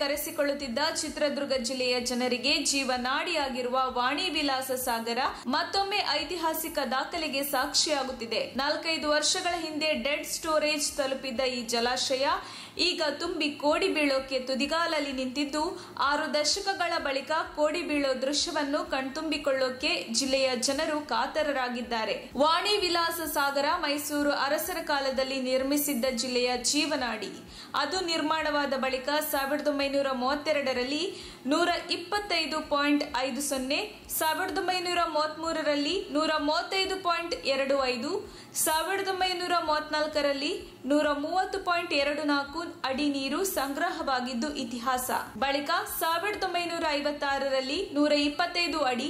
ಕರೆಸಿಕೊಳ್ಳುತ್ತಿದ್ದ ಚಿತ್ರದುರ್ಗ ಜಿಲ್ಲೆಯ ಜನರಿಗೆ ಜೀವನಾಡಿಯಾಗಿರುವ ವಾಣಿ ವಿಲಾಸ ಸಾಗರ ಮತ್ತೊಮ್ಮೆ ಐತಿಹಾಸಿಕ ದಾಖಲೆಗೆ ಸಾಕ್ಷಿಯಾಗುತ್ತಿದೆ. 4-5 ವರ್ಷಗಳ ಹಿಂದೆ ಡೆಡ್ ಸ್ಟೋರೇಜ್ ತಲುಪಿದ್ದ ಈ ಜಲಾಶಯ ಈಗ ತುಂಬಿ ಕೋಡಿ ಬೀಳೋಕೆ ತುದಿಗಾಲಲ್ಲಿ ನಿಂತಿದ್ದು 6 ದಶಕಗಳ ಬಳಿಕ ಕೋಡಿ ಬೀಳೋ ದೃಶ್ಯವನ್ನು ಕಣ್ತುಂಬಿಕೊಳ್ಳೋಕೆ ಜಿಲ್ಲೆಯ ಜನರು ಕಾತರರಾಗಿದ್ದಾರೆ. ವಾಣಿ ವಿಲಾಸ ಸಾಗರ ಮೈಸೂರು ಅರಸರ ಕಾಲದಲ್ಲಿ ನಿರ್ಮಿಸಿದ್ದ ಜಿಲ್ಲೆಯ ಜೀವನಾಡಿ. ಅದು ನಿರ್ಮಾಣವಾದ ಬಳಿಕ 1932ರಲ್ಲಿ 125.50, 1933ರಲ್ಲಿ 135.25, 1934ರಲ್ಲಿ 130.24 ಅಡಿ ನೀರು ಸಂಗ್ರಹವಾಗಿದ್ದು ಇತಿಹಾಸ. ಬಳಿಕ 1956ರಲ್ಲಿ 125 ಅಡಿ,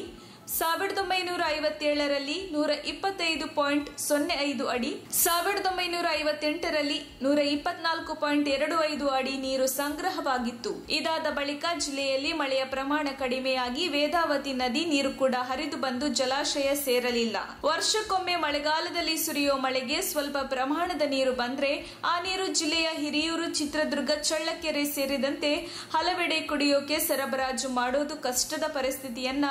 1957ರಲ್ಲಿ 125.05 ಅಡಿ, 1958ರಲ್ಲಿ 124.25 ಅಡಿ ನೀರು ಸಂಗ್ರಹವಾಗಿತ್ತು. ಇದಾದ ಬಳಿಕ ಜಿಲ್ಲೆಯಲ್ಲಿ ಮಳೆಯ ಪ್ರಮಾಣ ಕಡಿಮೆಯಾಗಿ ವೇದಾವತಿ ನದಿ ನೀರು ಕೂಡ ಹರಿದು ಬಂದು ಜಲಾಶಯ ಸೇರಲಿಲ್ಲ. ವರ್ಷಕ್ಕೊಮ್ಮೆ ಮಳೆಗಾಲದಲ್ಲಿ ಸುರಿಯೋ ಮಳೆಗೆ ಸ್ವಲ್ಪ ಪ್ರಮಾಣದ ನೀರು ಬಂದ್ರೆ ಆ ನೀರು ಜಿಲ್ಲೆಯ ಹಿರಿಯೂರು, ಚಿತ್ರದುರ್ಗ, ಚಳ್ಳಕೆರೆ ಸೇರಿದಂತೆ ಹಲವೆಡೆ ಕುಡಿಯೋಕೆ ಸರಬರಾಜು ಮಾಡೋದು ಕಷ್ಟದ ಪರಿಸ್ಥಿತಿಯನ್ನ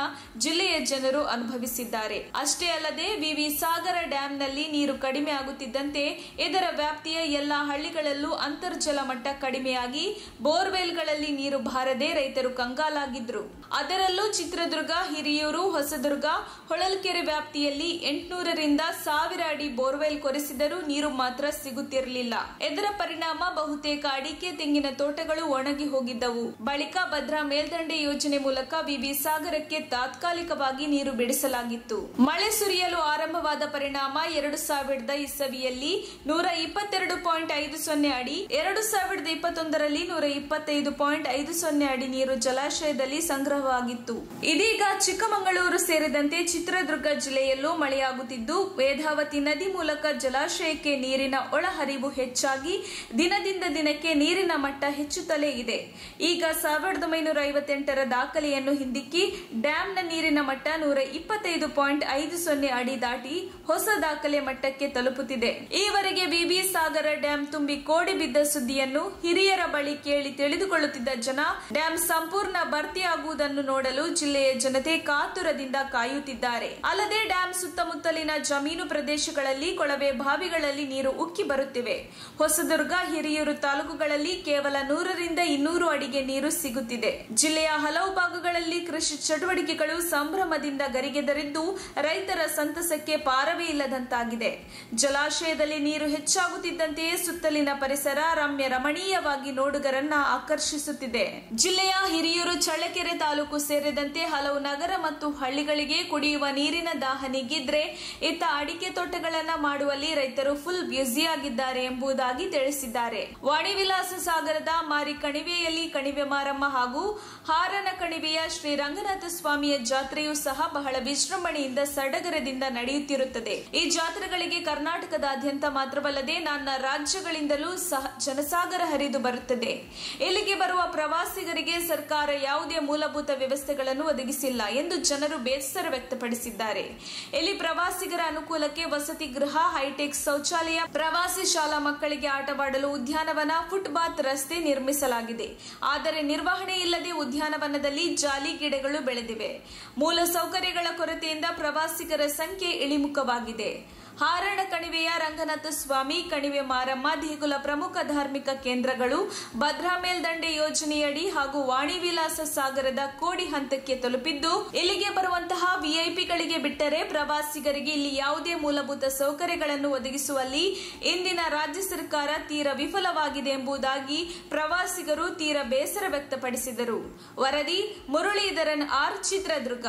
ಜಿಲ್ಲೆಯ ಜನರು ಅನುಭವಿಸಿದ್ದಾರೆ. ಅಷ್ಟೇ ಅಲ್ಲದೆ ವಿವಿ ಸಾಗರ ಡ್ಯಾಂನಲ್ಲಿ ನೀರು ಕಡಿಮೆ ಆಗುತ್ತಿದ್ದಂತೆ ಇದರ ವ್ಯಾಪ್ತಿಯ ಎಲ್ಲಾ ಹಳ್ಳಿಗಳಲ್ಲೂ ಅಂತರ್ಜಲ ಮಟ್ಟ ಕಡಿಮೆಯಾಗಿ ಬೋರ್ವೆಲ್ಗಳಲ್ಲಿ ನೀರು ಬಾರದೆ ರೈತರು ಕಂಗಾಲಾಗಿದ್ರು. ಅದರಲ್ಲೂ ಚಿತ್ರದುರ್ಗ, ಹಿರಿಯೂರು, ಹೊಸದುರ್ಗ, ಹೊಳಲ್ಕೆರೆ ವ್ಯಾಪ್ತಿಯಲ್ಲಿ 800ರಿಂದ 1000 ಅಡಿ ಬೋರ್ವೆಲ್ ಕೊರೆಸಿದರೂ ನೀರು ಮಾತ್ರ ಸಿಗುತ್ತಿರಲಿಲ್ಲ. ಇದರ ಪರಿಣಾಮ ಬಹುತೇಕ ಅಡಿಕೆ, ತೆಂಗಿನ ತೋಟಗಳು ಒಣಗಿ ಹೋಗಿದ್ದವು. ಬಳಿಕ ಭದ್ರಾ ಮೇಲ್ದಂಡೆ ಯೋಜನೆ ಮೂಲಕ ವಿವಿ ಸಾಗರಕ್ಕೆ ತಾತ್ಕಾಲಿಕವಾಗಿ ನೀರು ಬಿಡಿಸಲಾಗಿತ್ತು. ಮಳೆ ಸುರಿಯಲು ಆರಂಭವಾದ ಪರಿಣಾಮ 2000 ಇಸವಿಯಲ್ಲಿ 122.50 ಅಡಿ, 2021ರಲ್ಲಿ 125.50 ಅಡಿ ನೀರು ಜಲಾಶಯದಲ್ಲಿ ಸಂಗ್ರಹವಾಗಿತ್ತು. ಇದೀಗ ಚಿಕ್ಕಮಗಳೂರು ಸೇರಿದಂತೆ ಚಿತ್ರದುರ್ಗ ಜಿಲ್ಲೆಯಲ್ಲೂ ಮಳೆಯಾಗುತ್ತಿದ್ದು ವೇದಾವತಿ ನದಿ ಮೂಲಕ ಜಲಾಶಯಕ್ಕೆ ನೀರಿನ ಒಳಹರಿವು ಹೆಚ್ಚಾಗಿ ದಿನದಿಂದ ದಿನಕ್ಕೆ ನೀರಿನ ಮಟ್ಟ ಹೆಚ್ಚುತ್ತಲೇ ಇದೆ. ಈಗ 1958ರ ದಾಖಲೆಯನ್ನು ಹಿಂದಿಕ್ಕಿ ಡ್ಯಾಂನ ನೀರಿನ ಮಟ್ಟ 125.50 ಅಡಿ ದಾಟಿ ಹೊಸ ದಾಖಲೆ ಮಟ್ಟಕ್ಕೆ ತಲುಪುತ್ತಿದೆ. ಈವರೆಗೆ ವಿವಿ ಸಾಗರ ಡ್ಯಾಂ ತುಂಬಿ ಕೋಡಿ ಬಿದ್ದ ಸುದ್ದಿಯನ್ನು ಹಿರಿಯರ ಬಳಿ ಕೇಳಿ ತಿಳಿದುಕೊಳ್ಳುತ್ತಿದ್ದ ಜನ ಡ್ಯಾಂ ಸಂಪೂರ್ಣ ಭರ್ತಿಯಾಗುವುದನ್ನು ನೋಡಲು ಜಿಲ್ಲೆಯ ಜನತೆ ಕಾತುರದಿಂದ ಕಾಯುತ್ತಿದ್ದಾರೆ. ಅಲ್ಲದೆ ಡ್ಯಾಂ ಸುತ್ತಮುತ್ತಲಿನ ಜಮೀನು ಪ್ರದೇಶಗಳಲ್ಲಿ ಕೊಳವೆ ಬಾವಿಗಳಲ್ಲಿ ನೀರು ಉಕ್ಕಿ ಬರುತ್ತಿವೆ. ಹೊಸದುರ್ಗ, ಹಿರಿಯೂರು ತಾಲೂಕುಗಳಲ್ಲಿ ಕೇವಲ 100ರಿಂದ 200 ಅಡಿಗೆ ನೀರು ಸಿಗುತ್ತಿದೆ. ಜಿಲ್ಲೆಯ ಹಲವು ಭಾಗಗಳಲ್ಲಿ ಕೃಷಿ ಚಟುವಟಿಕೆಗಳು ಸಂಭ್ರಮದಿಂದ ಗರಿಗೆದರಿದ್ದು ರೈತರ ಸಂತಸಕ್ಕೆ ಪಾರವೇ ಇಲ್ಲದಂತಾಗಿದೆ. ಜಲಾಶಯದಲ್ಲಿ ನೀರು ಹೆಚ್ಚಾಗುತ್ತಿದ್ದಂತೆಯೇ ಸುತ್ತಲಿನ ಪರಿಸರ ರಮ್ಯ ರಮಣೀಯವಾಗಿ ನೋಡುಗರನ್ನ ಆಕರ್ಷಿಸುತ್ತಿದೆ. ಜಿಲ್ಲೆಯ ಹಿರಿಯೂರು, ಚಳ್ಳಕೆರೆ ತಾಲೂಕು ಸೇರಿದಂತೆ ಹಲವು ನಗರ ಮತ್ತು ಹಳ್ಳಿಗಳಿಗೆ ಕುಡಿಯುವ ನೀರಿನ ದಾಹ ನೀಗಿದ್ರೆ ಇತ್ತ ಅಡಿಕೆ ತೋಟಗಳನ್ನ ಮಾಡುವಲ್ಲಿ ರೈತರು ಫುಲ್ ಬ್ಯುಸಿಯಾಗಿದ್ದಾರೆ ಎಂಬುದಾಗಿ ತಿಳಿಸಿದ್ದಾರೆ. ವಾಣಿ ವಿಲಾಸ ಸಾಗರದ ಮಾರಿ ಕಣಿವೆಯಲ್ಲಿ ಕಣಿವೆ ಮಾರಮ್ಮ ಹಾಗೂ ಹಾರನ ಕಣಿವೆಯ ಶ್ರೀ ರಂಗನಾಥ ಸ್ವಾಮಿಯ ಜಾತ್ರೆಯೂ ಸಹ ಬಹಳ ವಿಜೃಂಭಣೆಯಿಂದ ಸಡಗರದಿಂದ ನಡೆಯುತ್ತಿರುತ್ತದೆ. ಈ ಜಾತ್ರೆಗಳಿಗೆ ಕರ್ನಾಟಕದಾದ್ಯಂತ ಮಾತ್ರವಲ್ಲದೆ ನಾನಾ ರಾಜ್ಯಗಳಿಂದಲೂ ಸಹ ಜನಸಾಗರ ಹರಿದು ಬರುತ್ತದೆ. ಇಲ್ಲಿಗೆ ಬರುವ ಪ್ರವಾಸಿಗರಿಗೆ ಸರ್ಕಾರ ಯಾವುದೇ ಮೂಲಭೂತ ವ್ಯವಸ್ಥೆಗಳನ್ನು ಒದಗಿಸಿಲ್ಲ ಎಂದು ಜನರು ಬೇಸರ ವ್ಯಕ್ತಪಡಿಸಿದ್ದಾರೆ. ಇಲ್ಲಿ ಪ್ರವಾಸಿಗರ ಅನುಕೂಲಕ್ಕೆ ವಸತಿ ಗೃಹ, ಹೈಟೆಕ್ ಶೌಚಾಲಯ, ಪ್ರವಾಸಿ ಶಾಲಾ ಮಕ್ಕಳಿಗೆ ಆಟವಾಡಲು ಉದ್ಯಾನವನ, ಫುಟ್ಪಾತ್, ರಸ್ತೆ ನಿರ್ಮಿಸಲಾಗಿದೆ. ಆದರೆ ನಿರ್ವಹಣೆ ಇಲ್ಲದೆ ಉದ್ಯಾನವನದಲ್ಲಿ ಜಾಲಿ ಗಿಡಗಳು ಬೆಳೆದಿವೆ. ಮೂಲ ಸೌಕರ್ಯಗಳ ಕೊರತೆಯಿಂದ ಪ್ರವಾಸಿಗರ ಸಂಖ್ಯೆ ಇಳಿಮುಖವಾಗಿದೆ. ಹಾರಣ ಕಣಿವೆಯ ರಂಗನಾಥ ಸ್ವಾಮಿ, ಕಣಿವೆ ಮಾರಮ್ಮ ದೇಗುಲ ಪ್ರಮುಖ ಧಾರ್ಮಿಕ ಕೇಂದ್ರಗಳು ಭದ್ರಾ ಮೇಲ್ದಂಡೆ ಯೋಜನೆಯಡಿ ಹಾಗೂ ವಾಣಿ ವಿಲಾಸ ಸಾಗರದ ಕೋಡಿ ಹಂತಕ್ಕೆ ತಲುಪಿದ್ದು ಇಲ್ಲಿಗೆ ಬರುವಂತಹ ವಿಐಪಿಗಳಿಗೆ ಬಿಟ್ಟರೆ ಪ್ರವಾಸಿಗರಿಗೆ ಇಲ್ಲಿ ಯಾವುದೇ ಮೂಲಭೂತ ಸೌಕರ್ಯಗಳನ್ನು ಒದಗಿಸುವಲ್ಲಿ ಇಂದಿನ ರಾಜ್ಯ ಸರ್ಕಾರ ತೀರಾ ವಿಫಲವಾಗಿದೆ ಎಂಬುದಾಗಿ ಪ್ರವಾಸಿಗರು ತೀರಾ ಬೇಸರ ವ್ಯಕ್ತಪಡಿಸಿದರು. ವರದಿ ಮುರಳೀಧರನ್ ಆರ್, ಚಿತ್ರದುರ್ಗ.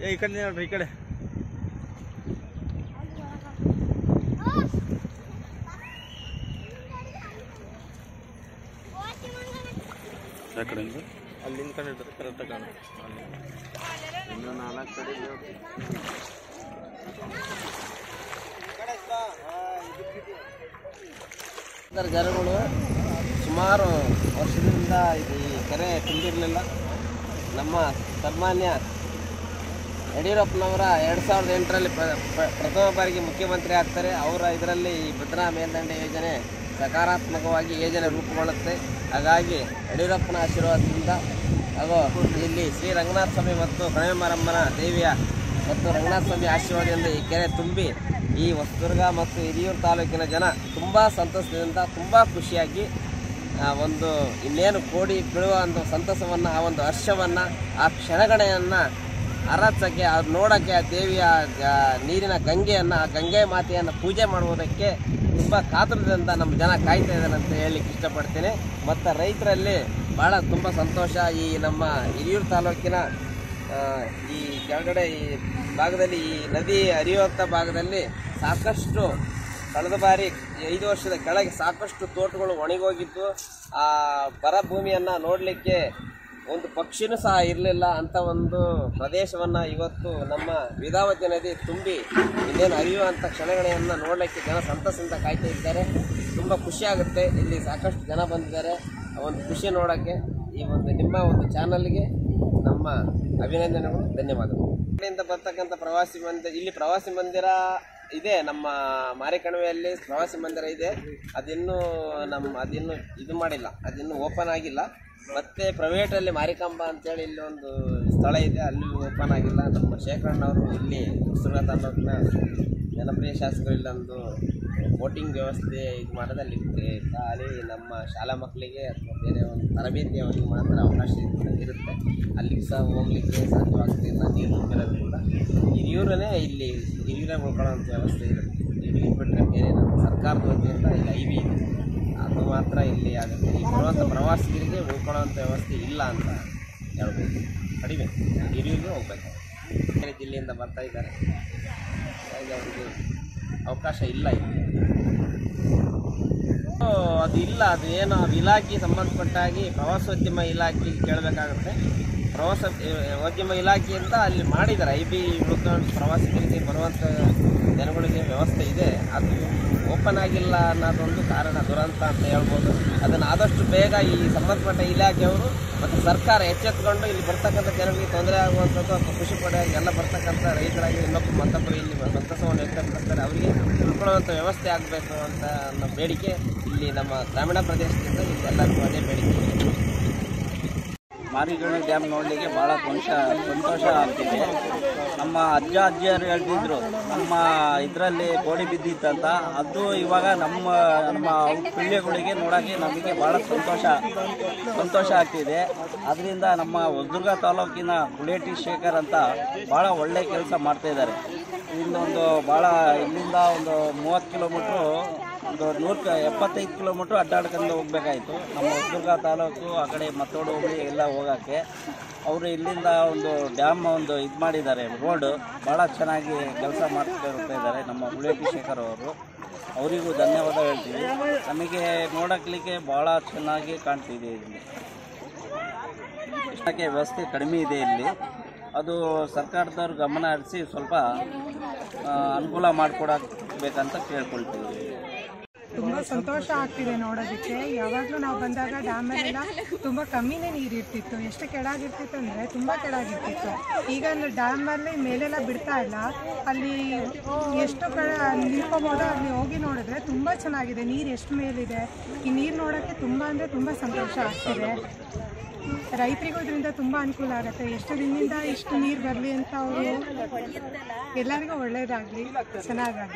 ಈ ಕಡೆ ನೋಡ್ರಿ, ಈ ಕಡೆ ಅಲ್ಲಿಂದ ಕಡೆ ಕರೆಕ್ಟಾಗಿ ಕಾಣುತ್ತೆ. ಇನ್ನು 4 ಕಡೆ ಜನಗಳು ಸುಮಾರು ವರ್ಷದಿಂದ ಇದು ಈ ಕೆರೆ ತುಂಬಿರಲಿಲ್ಲ. ನಮ್ಮ ಸನ್ಮಾನ್ಯ ಯಡಿಯೂರಪ್ಪನವರ 2008ರಲ್ಲಿ ಪ್ರಥಮ ಬಾರಿಗೆ ಮುಖ್ಯಮಂತ್ರಿ ಆಗ್ತಾರೆ. ಅವರ ಇದರಲ್ಲಿ ಈ ಭದ್ರಾ ಮೇಲ್ದಂಡೆ ಯೋಜನೆ ಸಕಾರಾತ್ಮಕವಾಗಿ ಯೋಜನೆ ರೂಪುಗೊಳ್ಳುತ್ತೆ. ಹಾಗಾಗಿ ಯಡಿಯೂರಪ್ಪನ ಆಶೀರ್ವಾದದಿಂದ ಹಾಗೂ ಇಲ್ಲಿ ಶ್ರೀ ರಂಗನಾಥ ಸ್ವಾಮಿ ಮತ್ತು ಕಣಿವೆಮಾರಮ್ಮನ ದೇವಿಯ ಮತ್ತು ರಂಗನಾಥ ಸ್ವಾಮಿ ಆಶೀರ್ವಾದದಿಂದ ಈ ಕೆರೆ ತುಂಬಿ ಈ ಹೊಸದುರ್ಗ ಮತ್ತು ಹಿರಿಯೂರು ತಾಲೂಕಿನ ಜನ ತುಂಬ ಸಂತಸದಿಂದ ತುಂಬ ಖುಷಿಯಾಗಿ ಒಂದು ಇನ್ನೇನು ಕೋಡಿ ಬೀಳುವ ಒಂದು ಸಂತಸವನ್ನು, ಆ ಒಂದು ಹರ್ಷವನ್ನು, ಆ ಕ್ಷಣಗಣೆಯನ್ನು ಅರಸಕ್ಕೆ, ಅದು ನೋಡೋಕ್ಕೆ, ಆ ದೇವಿಯ ನೀರಿನ ಗಂಗೆಯನ್ನು, ಆ ಗಂಗೆ ಮಾತೆಯನ್ನು ಪೂಜೆ ಮಾಡುವುದಕ್ಕೆ ತುಂಬ ಕಾತುರದಿಂದ ನಮ್ಮ ಜನ ಕಾಯ್ತಾ ಇದ್ದಾರೆ ಅಂತ ಹೇಳಲಿಕ್ಕೆ ಇಷ್ಟಪಡ್ತೇನೆ. ಮತ್ತು ರೈತರಲ್ಲಿ ಭಾಳ ತುಂಬ ಸಂತೋಷ. ಈ ನಮ್ಮ ಹಿರಿಯೂರು ತಾಲೂಕಿನ ಈ ಕೆಳಗಡೆ ಈ ಭಾಗದಲ್ಲಿ, ಈ ನದಿ ಹರಿಯುವಂಥ ಭಾಗದಲ್ಲಿ ಸಾಕಷ್ಟು ಕಳೆದ ಬಾರಿ 5 ವರ್ಷದ ಕೆಳಗೆ ಸಾಕಷ್ಟು ತೋಟಗಳು ಒಣಗೋಗಿದ್ದು, ಆ ಬರ ಭೂಮಿಯನ್ನು ನೋಡಲಿಕ್ಕೆ ಒಂದು ಪಕ್ಷಿನೂ ಸಹ ಇರಲಿಲ್ಲ. ಅಂಥ ಒಂದು ಪ್ರದೇಶವನ್ನು ಇವತ್ತು ನಮ್ಮ ವೇದಾವತಿ ನದಿ ತುಂಬಿ ಇನ್ನೇನು ಹರಿಯುವಂಥ ಕ್ಷಣಗಳೆಯನ್ನು ನೋಡಲಿಕ್ಕೆ ಜನ ಸಂತಸದಿಂದ ಕಾಯ್ತಾ ಇದ್ದಾರೆ. ತುಂಬ ಖುಷಿಯಾಗುತ್ತೆ. ಇಲ್ಲಿ ಸಾಕಷ್ಟು ಜನ ಬಂದಿದ್ದಾರೆ. ಒಂದು ಖುಷಿ ನೋಡೋಕ್ಕೆ ಈ ಒಂದು ನಿಮ್ಮ ಒಂದು ಚಾನಲ್ಗೆ ನಮ್ಮ ಅಭಿನಂದನೆಗಳು, ಧನ್ಯವಾದಗಳು. ಇಲ್ಲಿಂದ ಬರ್ತಕ್ಕಂಥ ಪ್ರವಾಸಿ ಮಂದಿರ, ಇಲ್ಲಿ ಪ್ರವಾಸಿ ಮಂದಿರ ಇದೆ, ನಮ್ಮ ಮಾರಿಕಣಿವೆಯಲ್ಲಿ ಪ್ರವಾಸಿ ಮಂದಿರ ಇದೆ. ಅದಿನ್ನೂ ಇದು ಮಾಡಿಲ್ಲ, ಅದಿನ್ನೂ ಓಪನ್ ಆಗಿಲ್ಲ. ಮತ್ತು ಪ್ರೈವೇಟಲ್ಲಿ ಮಾರಿಕಾಂಬ ಅಂತೇಳಿ ಇಲ್ಲಿ ಒಂದು ಸ್ಥಳ ಇದೆ, ಅಲ್ಲಿ ಓಪನ್ ಆಗಿಲ್ಲ. ನಮ್ಮ ಶೇಖರಣ್ಣವರು ಇಲ್ಲಿ ಹೊಸದುರ್ಗ ತಾಲೂಕಿನ ಜನಪ್ರಿಯ ಶಾಸಕರು ಇಲ್ಲೊಂದು ಬೋಟಿಂಗ್ ವ್ಯವಸ್ಥೆ ಇದು ಮಾಡೋದಲ್ಲಿ ಖಾಲಿ ನಮ್ಮ ಶಾಲಾ ಮಕ್ಕಳಿಗೆ ಅಥವಾ ಬೇರೆ ಒಂದು ತರಬೇತಿ ಅವರಿಗೆ ಮಾತ್ರ ಅವಕಾಶ ಇರುತ್ತೆ. ಅಲ್ಲಿಗೆ ಸಹ ಹೋಗ್ಲಿಕ್ಕೆ ಸಾಧ್ಯವಾಗ್ತಿಲ್ಲ, ನೀರು ತುಂಬಿರೋದ್ರಿಂದ. ಹಿರಿಯೂರೇ ಇಲ್ಲಿ ಹಿರಿಯೂರೇ ಉಳ್ಕೊಳ್ಳೋಂಥ ವ್ಯವಸ್ಥೆ ಇರುತ್ತೆ. ಹಿರಿಯೂರು ಬಿಟ್ಟರೆ ಬೇರೆ ನಮ್ಮ ಸರ್ಕಾರದ ವತಿಯಿಂದ ಇಲ್ಲಿ ಐವಿ ಇದೆ, ಅದು ಮಾತ್ರ ಇಲ್ಲಿ ಆಗುತ್ತೆ. ಇಲ್ಲಿ ಬರುವಂಥ ಪ್ರವಾಸಿಗರಿಗೆ ಉಳ್ಕೊಳ್ಳೋಂಥ ವ್ಯವಸ್ಥೆ ಇಲ್ಲ ಅಂತ ಹೇಳ್ಬೋದು. ಕಡಿಮೆ ಹಿರಿಯೂರಿಗೆ ಹೋಗ್ಬೇಕು. ಬೇರೆ ಜಿಲ್ಲೆಯಿಂದ ಬರ್ತಾ ಇದ್ದಾರೆ, ಹಾಗೆ ಅವರಿಗೆ ಅವಕಾಶ ಇಲ್ಲ ಇಲ್ಲಿ. ಅದು ಇಲ್ಲ, ಅದು ಏನು ಇಲಾಖೆ ಸಂಬಂಧಪಟ್ಟಾಗಿ ಪ್ರವಾಸೋದ್ಯಮ ಇಲಾಖೆಗೆ ಕೇಳಬೇಕಾಗುತ್ತೆ. ಪ್ರವಾಸೋದ್ಯಮ ಇಲಾಖೆಯಿಂದ ಅಲ್ಲಿ ಮಾಡಿದ್ದಾರೆ, ಐಬಿ ಉಳ್ಕೊಂಡು ಪ್ರವಾಸಿಗರಿಗೆ ಬರುವಂಥ ಜನಗಳಿಗೆ ವ್ಯವಸ್ಥೆ ಇದೆ. ಅದು ಓಪನ್ ಆಗಿಲ್ಲ ಅನ್ನೋದೊಂದು ಕಾರಣ, ದುರಂತ ಅಂತ ಹೇಳ್ಬೋದು. ಅದನ್ನು ಆದಷ್ಟು ಬೇಗ ಈ ಸಂಬಂಧಪಟ್ಟ ಇಲಾಖೆಯವರು ಮತ್ತು ಸರ್ಕಾರ ಎಚ್ಚೆತ್ತುಕೊಂಡು ಇಲ್ಲಿ ಬರ್ತಕ್ಕಂಥ ಜನರಿಗೆ ತೊಂದರೆ ಆಗುವಂಥದ್ದು ಅಥವಾ ಖುಷಿ ಪಡೆಯಾಗಿ ಎಲ್ಲ ಬರ್ತಕ್ಕಂಥ ರೈತರಾಗಿ ಇನ್ನೊಬ್ಬರು ಮತ್ತೊಬ್ಬರು ಇಲ್ಲಿ ಸಂತಸವನ್ನು ವ್ಯಕ್ತಪಡಿಸ್ತಾರೆ, ಅವರಿಗೆ ಉಳ್ಕೊಳ್ಳುವಂಥ ವ್ಯವಸ್ಥೆ ಆಗಬೇಕು ಅಂತ ಅನ್ನೋ ಬೇಡಿಕೆ ಇಲ್ಲಿ ನಮ್ಮ ಗ್ರಾಮೀಣ ಪ್ರದೇಶದಿಂದ ಇಲ್ಲಿ ಎಲ್ಲರಿಗೂ ಅದೇ ಬೇಡಿಕೆ. ಮಾರಿಗಣಿ ಡ್ಯಾಮ್ ನೋಡಲಿಕ್ಕೆ ಭಾಳ ಸಂತೋಷ ಆಗ್ತಿದೆ. ನಮ್ಮ ಅಜ್ಜಿಯರು ಹೇಳ್ತಿದ್ರು ನಮ್ಮ ಇದರಲ್ಲಿ ಗೋಡಿ ಬಿದ್ದಿತ್ತಂತ, ಅದು ಇವಾಗ ನಮ್ಮ ಪಿಳ್ಳೆಗಳಿಗೆ ನೋಡೋಕ್ಕೆ ನಮಗೆ ಭಾಳ ಸಂತೋಷ ಆಗ್ತಿದೆ. ಅದರಿಂದ ನಮ್ಮ ಹೊಸದುರ್ಗ ತಾಲೂಕಿನ ಗುಳೇಟಿ ಶೇಖರ್ ಅಂತ ಭಾಳ ಒಳ್ಳೆ ಕೆಲಸ ಮಾಡ್ತಾಯಿದ್ದಾರೆ. ಇಲ್ಲೊಂದು ಇಲ್ಲಿಂದ ಒಂದು 30 ಕಿಲೋಮೀಟ್ರು, ಒಂದು 175 ಕಿಲೋಮೀಟ್ರ್ ಅಡ್ಡಾಡ್ಕೊಂಡು ಹೋಗ್ಬೇಕಾಯಿತು. ನಮ್ಮ ಹೊಸದುರ್ಗ ತಾಲೂಕು ಆ ಕಡೆ ಮತ್ತೋಡು ಹೋಗಿ ಎಲ್ಲ ಹೋಗೋಕ್ಕೆ ಅವರು ಇಲ್ಲಿಂದ ಒಂದು ಡ್ಯಾಮ್ ಒಂದು ಇದು ಮಾಡಿದ್ದಾರೆ, ರೋಡ್ ಭಾಳ ಚೆನ್ನಾಗಿ ಕೆಲಸ ಮಾಡ್ತಾ ಇದ್ದಾರೆ ನಮ್ಮ ಗುಳೇಟಿ ಶೇಖರ್ ಅವರು. ಅವರಿಗೂ ಧನ್ಯವಾದ ಹೇಳ್ತೀವಿ. ನಮಗೆ ನೋಡೋಕ್ಲಿಕ್ಕೆ ಭಾಳ ಚೆನ್ನಾಗಿ ಕಾಣ್ತಿದೆ. ಇಲ್ಲಿ ಕೃಷ್ಣಕ್ಕೆ ವ್ಯವಸ್ಥೆ ಕಡಿಮೆ ಇದೆ ಇಲ್ಲಿ, ಅದು ಸರ್ಕಾರದವ್ರು ಗಮನ ಹರಿಸಿ ಸ್ವಲ್ಪ ಅನುಕೂಲ ಮಾಡಿಕೊಡಬೇಕಂತ ಕೇಳ್ಕೊಳ್ತೀವಿ. ತುಂಬ ಸಂತೋಷ ಆಗ್ತಿದೆ ನೋಡೋದಕ್ಕೆ. ಯಾವಾಗಲೂ ನಾವು ಬಂದಾಗ ಡ್ಯಾಮಲ್ಲೆಲ್ಲ ತುಂಬ ಕಮ್ಮಿನೇ ನೀರು ಇರ್ತಿತ್ತು. ಎಷ್ಟು ಕೆಳಗಿರ್ತಿತ್ತು ಅಂದರೆ ತುಂಬ ಕೆಳಗಿರ್ತಿತ್ತು. ಈಗ ಡ್ಯಾಮಲ್ಲಿ ಮೇಲೆಲ್ಲ ಬಿಡ್ತಾ ಇಲ್ಲ, ಅಲ್ಲಿ ಎಷ್ಟು ನಿಂತ್ಕೊಬೋದು, ಅಲ್ಲಿ ಹೋಗಿ ನೋಡಿದ್ರೆ ತುಂಬ ಚೆನ್ನಾಗಿದೆ. ನೀರು ಎಷ್ಟು ಮೇಲಿದೆ, ಈ ನೀರು ನೋಡೋಕ್ಕೆ ತುಂಬ ಅಂದರೆ ತುಂಬ ಸಂತೋಷ ಆಗ್ತಿದೆ. ರೈತರಿಗೂ ಇದರಿಂದ ತುಂಬ ಅನುಕೂಲ ಆಗುತ್ತೆ. ಎಷ್ಟು ದಿನದಿಂದ ಇಷ್ಟು ನೀರು ಬರಲಿ ಅಂತ ಅವರು ಎಲ್ಲರಿಗೂ ಒಳ್ಳೆಯದಾಗಲಿ,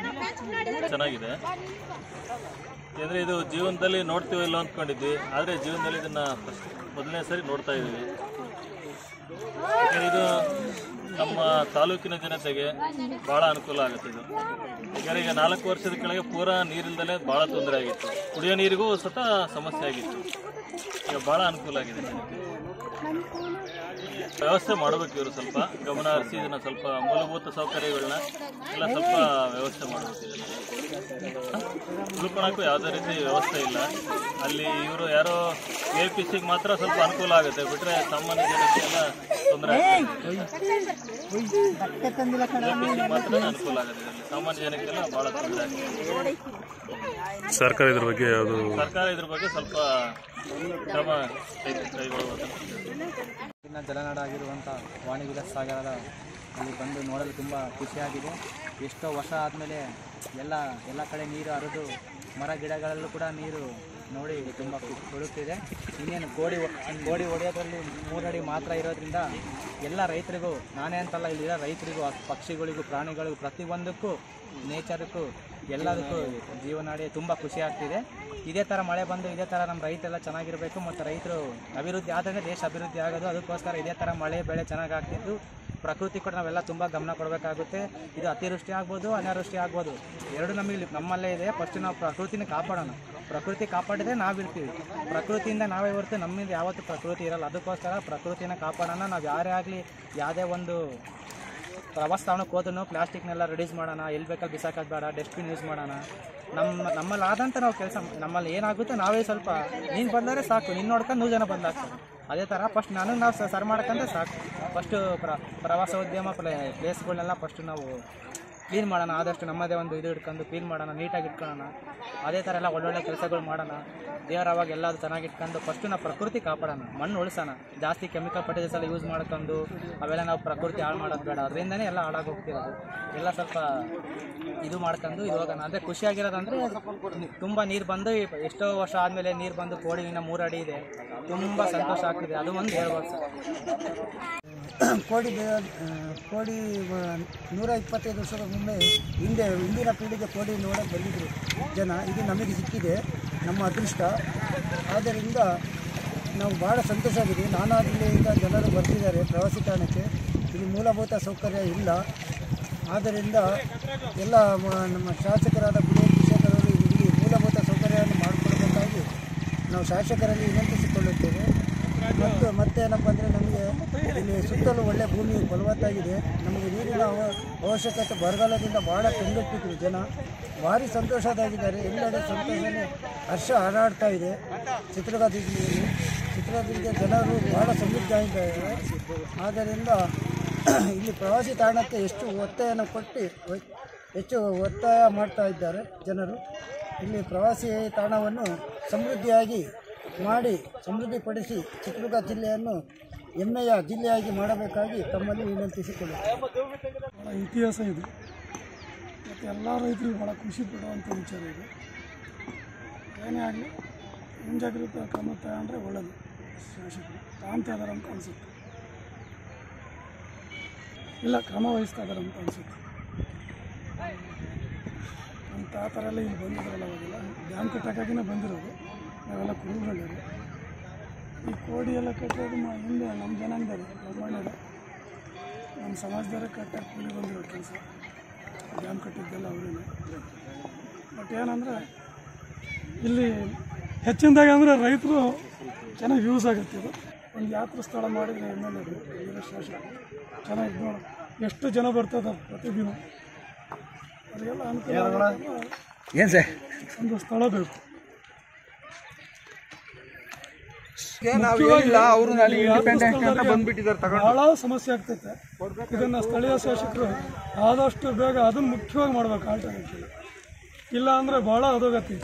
ಚೆನ್ನಾಗಿದೆ. ಅಂದರೆ ಇದು ಜೀವನದಲ್ಲಿ ನೋಡ್ತೀವಿ ಇಲ್ಲ ಅಂದ್ಕೊಂಡಿದ್ವಿ, ಆದರೆ ಜೀವನದಲ್ಲಿ ಇದನ್ನು ಮೊದಲನೇ ಸರಿ ನೋಡ್ತಾ ಇದ್ದೀವಿ. ಇದು ನಮ್ಮ ತಾಲೂಕಿನ ಜನತೆಗೆ ಭಾಳ ಅನುಕೂಲ ಆಗುತ್ತೆ. ಇದು ಯಾಕಂದರೆ ಈಗ 4 ವರ್ಷದ ಕೆಳಗೆ ಪೂರಾ ನೀರಿಲ್ದಲೇ ಭಾಳ ತೊಂದರೆ ಆಗಿತ್ತು, ಕುಡಿಯೋ ನೀರಿಗೂ ಸತ ಸಮಸ್ಯೆ ಆಗಿತ್ತು. ಈಗ ಭಾಳ ಅನುಕೂಲ ಆಗಿದೆ. ವ್ಯವಸ್ಥೆ ಮಾಡಬೇಕು. ಇವರು ಸ್ವಲ್ಪ ಗಮನ ಹರಿಸಿ ಇದನ್ನು ಸ್ವಲ್ಪ ಮೂಲಭೂತ ಸೌಕರ್ಯಗಳನ್ನ ಎಲ್ಲ ಸ್ವಲ್ಪ ವ್ಯವಸ್ಥೆ ಮಾಡಬೇಕು. ಉಳ್ಕೊಳಕ್ಕೂ ಯಾವುದೇ ರೀತಿ ವ್ಯವಸ್ಥೆ ಇಲ್ಲ ಅಲ್ಲಿ. ಇವರು ಯಾರೋ APCಗೆ ಮಾತ್ರ ಸ್ವಲ್ಪ ಅನುಕೂಲ ಆಗುತ್ತೆ, ಬಿಟ್ಟರೆ ಸಾಮಾನ್ಯ ಜನಕ್ಕೆ ಎಲ್ಲ ತೊಂದರೆ ಆಗುತ್ತೆ. APCಗೆ ಮಾತ್ರ ಅನುಕೂಲ ಆಗುತ್ತೆ, ಸಾಮಾನ್ಯ ಜನಕ್ಕೆಲ್ಲ ಭಾಳ ತೊಂದರೆ ಆಗುತ್ತೆ. ಸರ್ಕಾರ ಇದ್ರ ಬಗ್ಗೆ ಸ್ವಲ್ಪ ಕ್ರಮ ಕೈಗೊಳ್ಳುವುದು. ಇನ್ನು ಜಲನಾಡ ಆಗಿರುವಂಥ ವಾಣಿವಿಲಾಸ ಸಾಗರದ ಅಲ್ಲಿ ಬಂದು ನೋಡಲು ತುಂಬ ಖುಷಿಯಾಗಿದೆ. ಎಷ್ಟೋ ವರ್ಷ ಆದಮೇಲೆ ಎಲ್ಲ ಕಡೆ ನೀರು ಹರಿದು ಮರ ಗಿಡಗಳಲ್ಲೂ ಕೂಡ ನೀರು ನೋಡಿ ತುಂಬ ಕೊಡುತ್ತಿದೆ. ಇನ್ನೇನು ಗೋಡಿ ಹೊಡೆಯೋದ್ರಲ್ಲಿ 3 ಅಡಿ ಮಾತ್ರ ಇರೋದ್ರಿಂದ ಎಲ್ಲ ರೈತರಿಗೂ, ನಾನೇ ಅಂತಲ್ಲ, ಇಲ್ಲಿರೋ ರೈತರಿಗೂ, ಪಕ್ಷಿಗಳಿಗೂ, ಪ್ರಾಣಿಗಳಿಗೂ, ಪ್ರತಿಯೊಂದಕ್ಕೂ, ನೇಚರ್ಗೂ, ಎಲ್ಲದಕ್ಕೂ ಜೀವನಾಡಿ ತುಂಬ ಖುಷಿ ಆಗ್ತಿದೆ. ಇದೇ ಥರ ಮಳೆ ಬಂದು ಇದೇ ಥರ ನಮ್ಮ ರೈತರೆಲ್ಲ ಚೆನ್ನಾಗಿರಬೇಕು ಮತ್ತು ರೈತರು ಅಭಿವೃದ್ಧಿ ಆದರೆ ದೇಶ ಅಭಿವೃದ್ಧಿ ಆಗೋದು. ಅದಕ್ಕೋಸ್ಕರ ಇದೇ ಥರ ಮಳೆ ಬೆಳೆ ಚೆನ್ನಾಗಿ ಆಗ್ತಿದ್ದು ಪ್ರಕೃತಿ ಕೂಡ ನಾವೆಲ್ಲ ತುಂಬ ಗಮನ ಕೊಡಬೇಕಾಗುತ್ತೆ. ಇದು ಅತಿವೃಷ್ಟಿ ಆಗ್ಬೋದು, ಅನಾವೃಷ್ಟಿ ಆಗ್ಬೋದು, ಎರಡು ನಮ್ಮಲ್ಲೇ ಇದೆ. ಫಸ್ಟ್ ನಾವು ಪ್ರಕೃತಿನ ಕಾಪಾಡೋಣ. ಪ್ರಕೃತಿ ಕಾಪಾಡಿದ್ರೆ ನಾವಿರ್ತೀವಿ. ಪ್ರಕೃತಿಯಿಂದ ನಾವೇ ಹೊರತು ನಮ್ಮಿಂದ ಯಾವತ್ತೂ ಪ್ರಕೃತಿ ಇರಲ್ಲ. ಅದಕ್ಕೋಸ್ಕರ ಪ್ರಕೃತಿನ ಕಾಪಾಡೋಣ. ನಾವು ಯಾರೇ ಆಗಲಿ ಯಾವುದೇ ಒಂದು ಪ್ರವಾಸ ತಾಣಕ್ಕೆ ಹೋದ್ರೂ ಪ್ಲಾಸ್ಟಿಕ್ನೆಲ್ಲ ರೆಡ್ಯೂಸ್ ಮಾಡೋಣ. ಎಲ್ಲಿ ಬೇಕಲ್ಲಿ ಬಿಸಾಕೋದು ಬೇಡ, ಡಸ್ಟ್ಬಿನ್ ಯೂಸ್ ಮಾಡೋಣ. ನಮ್ಮಲ್ಲಿ ಆದಂಥ ನಾವು ಕೆಲಸ, ನಮ್ಮಲ್ಲಿ ಏನಾಗುತ್ತೆ ನಾವೇ ಸ್ವಲ್ಪ, ನೀನು ಬಂದರೆ ಸಾಕು, ನೀನು ನೋಡ್ಕೊಂಡು 100 ಜನ ಬಂದಾಗ್ತಾರೆ. ಅದೇ ಥರ ಫಸ್ಟ್ ನಾವು ಸರ್ ಮಾಡ್ಕೊಂಡ್ರೆ ಸಾಕು. ಫಸ್ಟು ಪ್ರವಾಸೋದ್ಯಮ ಪ್ಲೇಸ್ಗಳನ್ನೆಲ್ಲ ಫಸ್ಟು ನಾವು ಕ್ಲೀನ್ ಮಾಡೋಣ. ಆದಷ್ಟು ನಮ್ಮದೇ ಒಂದು ಇದು ಇಟ್ಕೊಂಡು ಕ್ಲೀನ್ ಮಾಡೋಣ, ನೀಟಾಗಿ ಇಟ್ಕೊಳ್ಳೋಣ. ಅದೇ ಥರ ಎಲ್ಲ ಒಳ್ಳೊಳ್ಳೆ ಕೆಲಸಗಳು ಮಾಡೋಣ. ದೇವರವಾಗ ಎಲ್ಲರೂ ಚೆನ್ನಾಗಿ ಇಟ್ಕೊಂಡು ಫಸ್ಟು ನಾವು ಪ್ರಕೃತಿ ಕಾಪಾಡೋಣ, ಮಣ್ಣು ಉಳಿಸೋಣ. ಜಾಸ್ತಿ ಕೆಮಿಕಲ್ ಫರ್ಟಿಲೈಸರ್ಸ್ ಎಲ್ಲ ಯೂಸ್ ಮಾಡ್ಕೊಂಡು ಅವೆಲ್ಲ ನಾವು ಪ್ರಕೃತಿ ಹಾಳು ಮಾಡೋದು ಬೇಡ. ಅದರಿಂದನೇ ಎಲ್ಲ ಹಾಳಾಗಿ ಹೋಗ್ತಿರೋದು. ಎಲ್ಲ ಸ್ವಲ್ಪ ಇದು ಮಾಡ್ಕೊಂಡು ಇದು ಹೋಗೋಣ. ಅಂದರೆ ಖುಷಿಯಾಗಿರೋದಂದರೆ ತುಂಬ ನೀರು ಬಂದು ಎಷ್ಟೋ ವರ್ಷ ಆದಮೇಲೆ ನೀರು ಬಂದು ಕೋಡಿ ಇನ್ನು 3 ಅಡಿ ಇದೆ. ತುಂಬ ಸಂತೋಷ ಆಗ್ತಿದೆ. ಅದು ಒಂದು ಹೇಳ್ಬೋದು ಸರ್. ಕೋಡಿ 125 ವರ್ಷದ ಮುಮ್ಮೆ ಹಿಂದಿನ ಪೀಳಿಗೆ ಕೋಡಿ ನೋಡೋಕ್ಕೆ ಬಂದಿದ್ದರು ಜನ. ಇದು ನಮಗೆ ಸಿಕ್ಕಿದೆ, ನಮ್ಮ ಅದೃಷ್ಟ. ಆದ್ದರಿಂದ ನಾವು ಭಾಳ ಸಂತೋಷ ಆಗಿದೆ. ನಾನಾ ಜಿಲ್ಲೆಯಿಂದ ಜನರು ಬರ್ತಿದ್ದಾರೆ ಪ್ರವಾಸಿ ತಾಣಕ್ಕೆ. ಇಲ್ಲಿ ಮೂಲಭೂತ ಸೌಕರ್ಯ ಇಲ್ಲ. ಆದ್ದರಿಂದ ಎಲ್ಲ ನಮ್ಮ ಶಾಸಕರಾದ ಬುಡೇಲ್ ಶೇಖರವರು ಇಲ್ಲಿ ಮೂಲಭೂತ ಸೌಕರ್ಯವನ್ನು ಮಾಡಿಕೊಡಬೇಕಾಗಿ ನಾವು ಶಾಸಕರಲ್ಲಿ ವಿನಂತಿಸಿಕೊಳ್ಳುತ್ತೇವೆ. ಮತ್ತೆ ಏನಪ್ಪ ಅಂದರೆ ನಮಗೆ ಇಲ್ಲಿ ಸುತ್ತಲೂ ಒಳ್ಳೆಯ ಭೂಮಿ ಫಲವತ್ತಾಗಿದೆ. ನಮಗೆ ನೀರಿನ ಅವಶ್ಯಕತೆ ಬರಗಾಲದಿಂದ ಭಾಳ ಕಂಗೆಟ್ಟಿದ್ರು ಜನ. ಭಾರಿ ಸಂತೋಷದಾಗಿದ್ದಾರೆ. ಎಲ್ಲೆಡೆ ಸಂತೋಷನೇ ಹರ್ಷ ಹಾರಾಡ್ತಾ ಇದೆ. ಚಿತ್ರದುರ್ಗ ಜನರು ಭಾಳ ಸಮೃದ್ಧ ಆಗಿದ್ದಾರೆ. ಆದ್ದರಿಂದ ಇಲ್ಲಿ ಪ್ರವಾಸಿ ತಾಣಕ್ಕೆ ಹೆಚ್ಚು ಒತ್ತಾಯ ಮಾಡ್ತಾ ಇದ್ದಾರೆ ಜನರು. ಇಲ್ಲಿ ಪ್ರವಾಸಿ ತಾಣವನ್ನು ಸಮೃದ್ಧಿಪಡಿಸಿ ಚಿತ್ರದುರ್ಗ ಜಿಲ್ಲೆಯನ್ನು ಹೆಮ್ಮೆಯ ಜಿಲ್ಲೆಯಾಗಿ ಮಾಡಬೇಕಾಗಿ ತಮ್ಮಲ್ಲಿ ವಿನಂತಿಸಿಕೊಳ್ಳುತ್ತೇವೆ. ಇತಿಹಾಸ ಇದೆ ಮತ್ತು ಎಲ್ಲ ರೈತರಿಗೂ ಭಾಳ ಖುಷಿ ಪಡುವಂಥ ವಿಚಾರ ಇದೆ. ಏನೇ ಆಗಲಿ ಮುಂಜಾಗ್ರತೆ ಕ್ರಮ ತಗೊಂಡ್ರೆ ಒಳ್ಳೆಯದು. ಶಾಸಕರು ಕಾಣ್ತಾ ಇದ್ದಾರೆ ಅಂತ ಅನಿಸುತ್ತೆ. ಇಲ್ಲ, ಕ್ರಮ ವಹಿಸ್ತಾ ಇದ್ದಾರೆ ಅಂತ ಅನಿಸುತ್ತೆ. ನಮ್ಮ ತಾತರೆಲ್ಲ ಇಲ್ಲಿ ಬಂದಿದ್ರಲ್ಲ, ಅವಾಗೆಲ್ಲ ಡ್ಯಾಮ್ ಕಟ್ಟೋಕ್ಕಾಗಿನೇ ಬಂದಿರೋದು. ನಾವೆಲ್ಲ ಕುರುಬರಲ್ಲಿರೋದು. ಈ ಕೋಡಿ ಎಲ್ಲ ಕಟ್ಟೋದು ಹಿಂದೆ ನಮ್ಮ ಜನಾಂಗದವರು, ಬ್ರಾಹ್ಮಣರು, ನಮ್ಮ ಸಮಾಜದವರೇ ಕಟ್ಟಕ್ಕೆ ಕೂಲಿ ಬಂದಿರೋ ಕೆಲಸ. ಡ್ಯಾಮ್ ಕಟ್ಟಿದ್ದೆಲ್ಲ ಅವರೇನೆ. ಬಟ್ ಏನಂದರೆ ಇಲ್ಲಿ ಹೆಚ್ಚಿನದಾಗಿ ಅಂದರೆ ರೈತರು ಚೆನ್ನಾಗಿ ಯೂಸ್ ಆಗುತ್ತೆ. ಇದು ಒಂದು ಯಾತ್ರಾ ಸ್ಥಳ ಮಾಡಿದರೆ MLA ಶಾಸಕ ಚೆನ್ನಾಗಿ ನೋಡಿ ಎಷ್ಟು ಜನ ಬರ್ತದೆ ಪ್ರತಿದಿನ. ಅವರಿಗೆಲ್ಲ ಅನುಕೂಲ ಏನು ಸರ್, ಒಂದು ಸ್ಥಳ ಬೇಕು. ಭಾಳ ಸಮಸ್ಯೆ ಆಗ್ತೈತೆ. ಇದನ್ನು ಸ್ಥಳೀಯ ಶಾಸಕರು ಆದಷ್ಟು ಬೇಗ ಅದನ್ನು ಮುಖ್ಯವಾಗಿ ಮಾಡ್ಬೇಕು. ಆಲ್ಟರ್ನೇಟಿವ್ ಇಲ್ಲ ಅಂದರೆ ಭಾಳ ಅಧೋಗತಿ.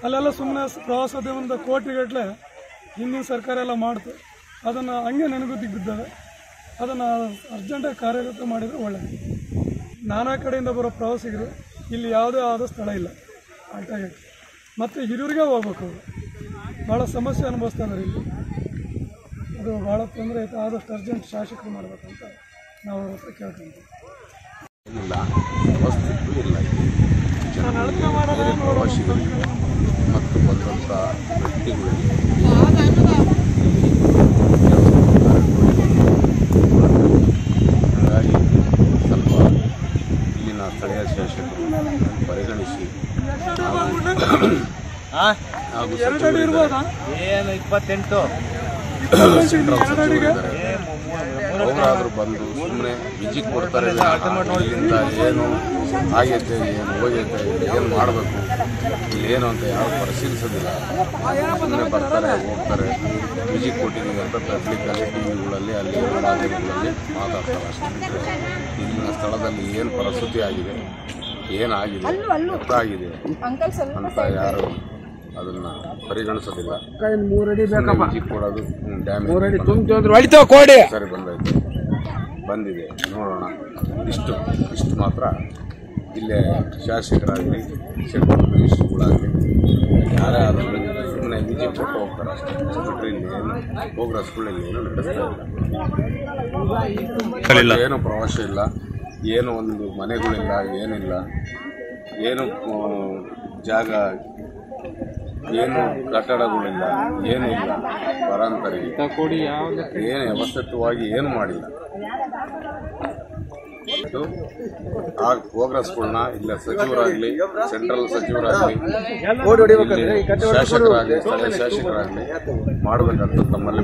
ಅಲ್ಲೆಲ್ಲ ಸುಮ್ಮನೆ ಪ್ರವಾಸೋದ್ಯಮದ ಕೋಟಿಗಟ್ಟಲೆ ಹಿಂದಿನ ಸರ್ಕಾರ ಎಲ್ಲ ಮಾಡ್ತು. ಅದನ್ನು ಹಂಗೆ ನೆನಗುತ್ತಿಗೆ ಬಿದ್ದಾವೆ. ಅದನ್ನು ಅರ್ಜೆಂಟಾಗಿ ಕಾರ್ಯಗತ ಮಾಡಿದರೆ ಒಳ್ಳೆಯದು. ನಾನಾ ಕಡೆಯಿಂದ ಬರೋ ಪ್ರವಾಸಿಗರು ಇಲ್ಲಿ ಯಾವುದೇ ಆದ ಸ್ಥಳ ಇಲ್ಲ ಆಲ್ಟರ್ನೇಟಿವ್. ಮತ್ತು ಹಿರಿಯರಿಗೆ ಹೋಗ್ಬೇಕು. ಅವರು ಭಾಳ ಸಮಸ್ಯೆ ಅನುಭವಿಸ್ತಾ ಇದ್ದಾರೆ ಇಲ್ಲಿ. ಅದು ಭಾಳ ತೊಂದರೆ ಐತೆ. ಆದಷ್ಟು ಅರ್ಜೆಂಟ್ ಶಾಸಕರು ಮಾಡಬೇಕಂತ ನಾವು ಅವ್ರ ಹತ್ರ ಕೇಳ್ಕೊಂತೀವಿ. ಮತ್ತು ಬಂದಂಥ ವ್ಯಕ್ತಿಗಳಿಗೆ ಹಾಗಾಗಿ ಸ್ವಲ್ಪ ಇಲ್ಲಿನ ಸ್ಥಳೀಯ ಶಾಸಕರು ಪರಿಗಣಿಸಿ ಏನು 28 ಸೆಂಟ್ರಲ್ ಸಚಿವರಿದ್ದಾರೆ, ಅವರಾದರೂ ಬಂದು ಸುಮ್ಮನೆ ವಿಜಿಟ್ ಕೊಡ್ತಾರೆ. ಇಲ್ಲಿಂದ ಏನು ಆಗೈತೆ, ಏನು ಹೋಗೈತೆ, ಏನು ಮಾಡಬೇಕು, ಇಲ್ಲಿ ಏನು ಅಂತ ಯಾರು ಪರಿಶೀಲಿಸೋದಿಲ್ಲ. ಸುಮ್ಮನೆ ಬರ್ತಾರೆ, ಹೋಗ್ತಾರೆ, ವಿಜಿಟ್ ಕೊಟ್ಟಿದ್ದೀವಿ ಅಂತ ಪಬ್ಲಿಕ್ಕಲ್ಲಿ, ಟಿವಿಗಳಲ್ಲಿ, ಅಲ್ಲಿ ಮಾಧ್ಯಮಗಳಲ್ಲಿ ಮಾತಾಡ್ತಾರೆ ಅಷ್ಟೇ. ಇಲ್ಲಿನ ಸ್ಥಳದಲ್ಲಿ ಏನು ಪರಿಸ್ಥಿತಿ ಆಗಿದೆ, ಏನಾಗಿದೆ, ಗೊತ್ತಾಗಿದೆ ಅಂತ ಯಾರು ಅದನ್ನ ಪರಿಗಣಿಸೋದಿಲ್ಲ. ವಿಜಿಟ್ ಕೊಡೋದು ಸರಿ ಬಂದಿದೆ ನೋಡೋಣ, ಇಷ್ಟು ಮಾತ್ರ. ಇಲ್ಲೇ ಶಾಸಕರಾಗಲಿ, ಸೆಂಟ್ರಲ್ ಮಿನಿಸ್ಟರ್ಗಳಾಗಲಿ ಯಾರೇ ಆದರೂ ಸುಮ್ಮನೆ ವಿಜಿಟ್ ಕೊಟ್ಟು ಹೋಗ್ತಾರೆ ಅಷ್ಟೇ. ಬಿಟ್ಟರೆ ಇಲ್ಲಿ ಏನು ಪ್ರೋಗ್ರೆಸ್ಗಳಲ್ಲಿ ಏನು ನಡೆಸ್ತಾ ಇಲ್ಲ. ಏನು ಪ್ರವಾಸ ಇಲ್ಲ, ಏನು ಒಂದು ಮನೆಗಳಿಲ್ಲ, ಏನಿಲ್ಲ, ಏನು ಜಾಗ, ಏನು ಕಟ್ಟಡಗಳಿಲ್ಲ, ಏನೂ ಇಲ್ಲ. ಪರಾಂತರಿಗೆ ಏನು ವ್ಯವಸ್ಥಿತವಾಗಿ ಏನು ಮಾಡಿಲ್ಲ. ಆ ಪ್ರೋಗ್ರೆಸ್ಗಳನ್ನ ಇಲ್ಲ ಸಚಿವರಾಗಲಿ, ಸೆಂಟ್ರಲ್ ಸಚಿವರಾಗಲಿ, ಶಾಸಕರಾಗಲಿ, ಸ್ಥಳೀಯ ಶಾಸಕರಾಗಲಿ ಮಾಡಬೇಕಂತ ತಮ್ಮಲ್ಲಿ